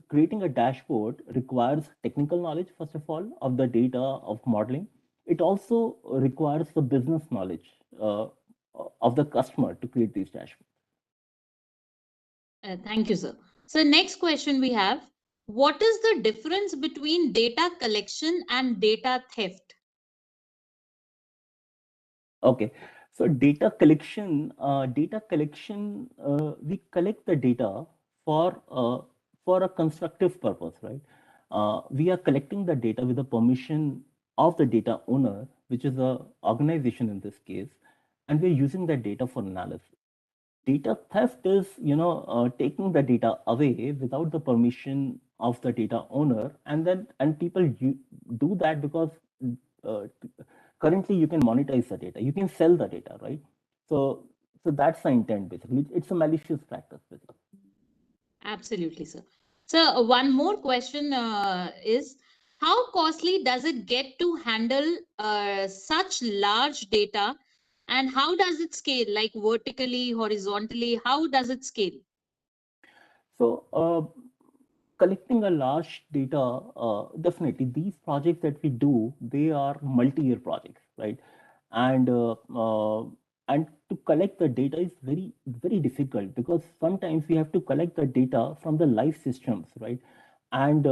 Creating a dashboard requires technical knowledge, first of all, of the data of modeling. It also requires the business knowledge of the customer to create these dashboards. Thank you, sir. So next question we have, what is the difference between data collection and data theft? Okay, so data collection, we collect the data for a constructive purpose, right? We are collecting the data with the permission of the data owner, which is a organization in this case, and we're using that data for analysis. Data theft is, taking the data away without the permission of the data owner, and people do that because uh, currently you can monetize the data, you can sell the data, right? So that's the intent. Basically, it's a malicious practice, basically. Absolutely, sir. So one more question is, how costly does it get to handle such large data, and how does it scale, like vertically, horizontally? How does it scale? So collecting a large data, definitely these projects that we do, they are multi-year projects, right? And and to collect the data is very difficult, because sometimes we have to collect the data from the live systems, right? And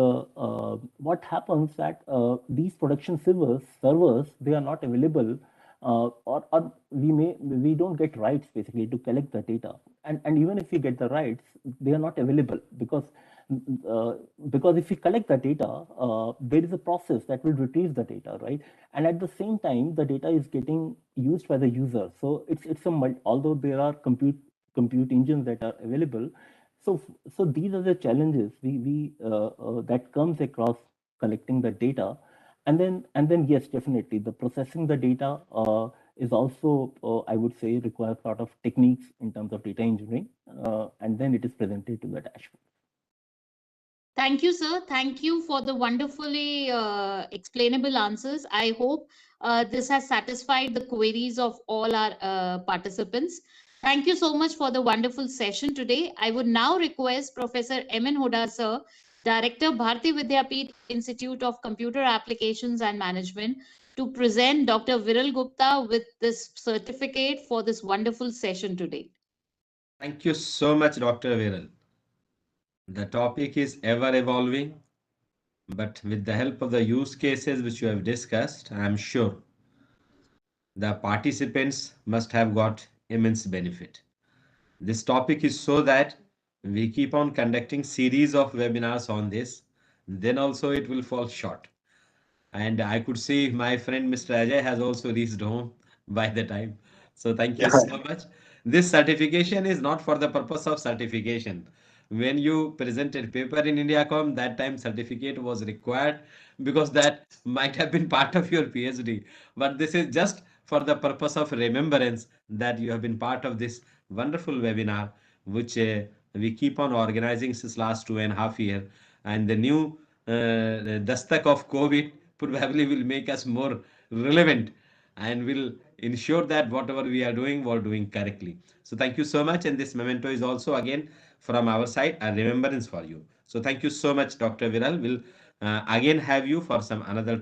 what happens that these production servers, they are not available, or we don't get rights basically to collect the data, and even if we get the rights, they are not available, uh, because if we collect the data, there is a process that will retrieve the data, right? And at the same time, the data is getting used by the user. So although there are compute engines that are available, so these are the challenges we that comes across collecting the data. And then yes, definitely the processing the data is also, I would say, requires a lot of techniques in terms of data engineering, and then it is presented to the dashboard. Thank you, sir. Thank you for the wonderfully explainable answers. I hope this has satisfied the queries of all our participants. Thank you so much for the wonderful session today. I would now request Professor M.N. Huda, sir, Director, Bharati Vidyapeeth Institute of Computer Applications and Management, to present Dr. Virul Gupta with this certificate for this wonderful session today. Thank you so much, Dr. Viral. The topic is ever evolving, but with the help of the use cases which you have discussed, I am sure the participants must have got immense benefit. This topic is so that we keep on conducting series of webinars on this, then also it will fall short. And I could see my friend Mr. Ajay has also reached home by the time. So thank you so much. This certification is not for the purpose of certification. when you presented paper in IndiaCom, that time certificate was required because that might have been part of your PhD. But this is just for the purpose of remembrance that you have been part of this wonderful webinar, which we keep on organizing since last 2.5 years. And the new dastak of COVID probably will make us more relevant and will ensure that whatever we are doing, we're doing correctly. So thank you so much. And this memento is also again from our side a remembrance for you. So thank you so much, Dr. Viral. We'll again have you for some another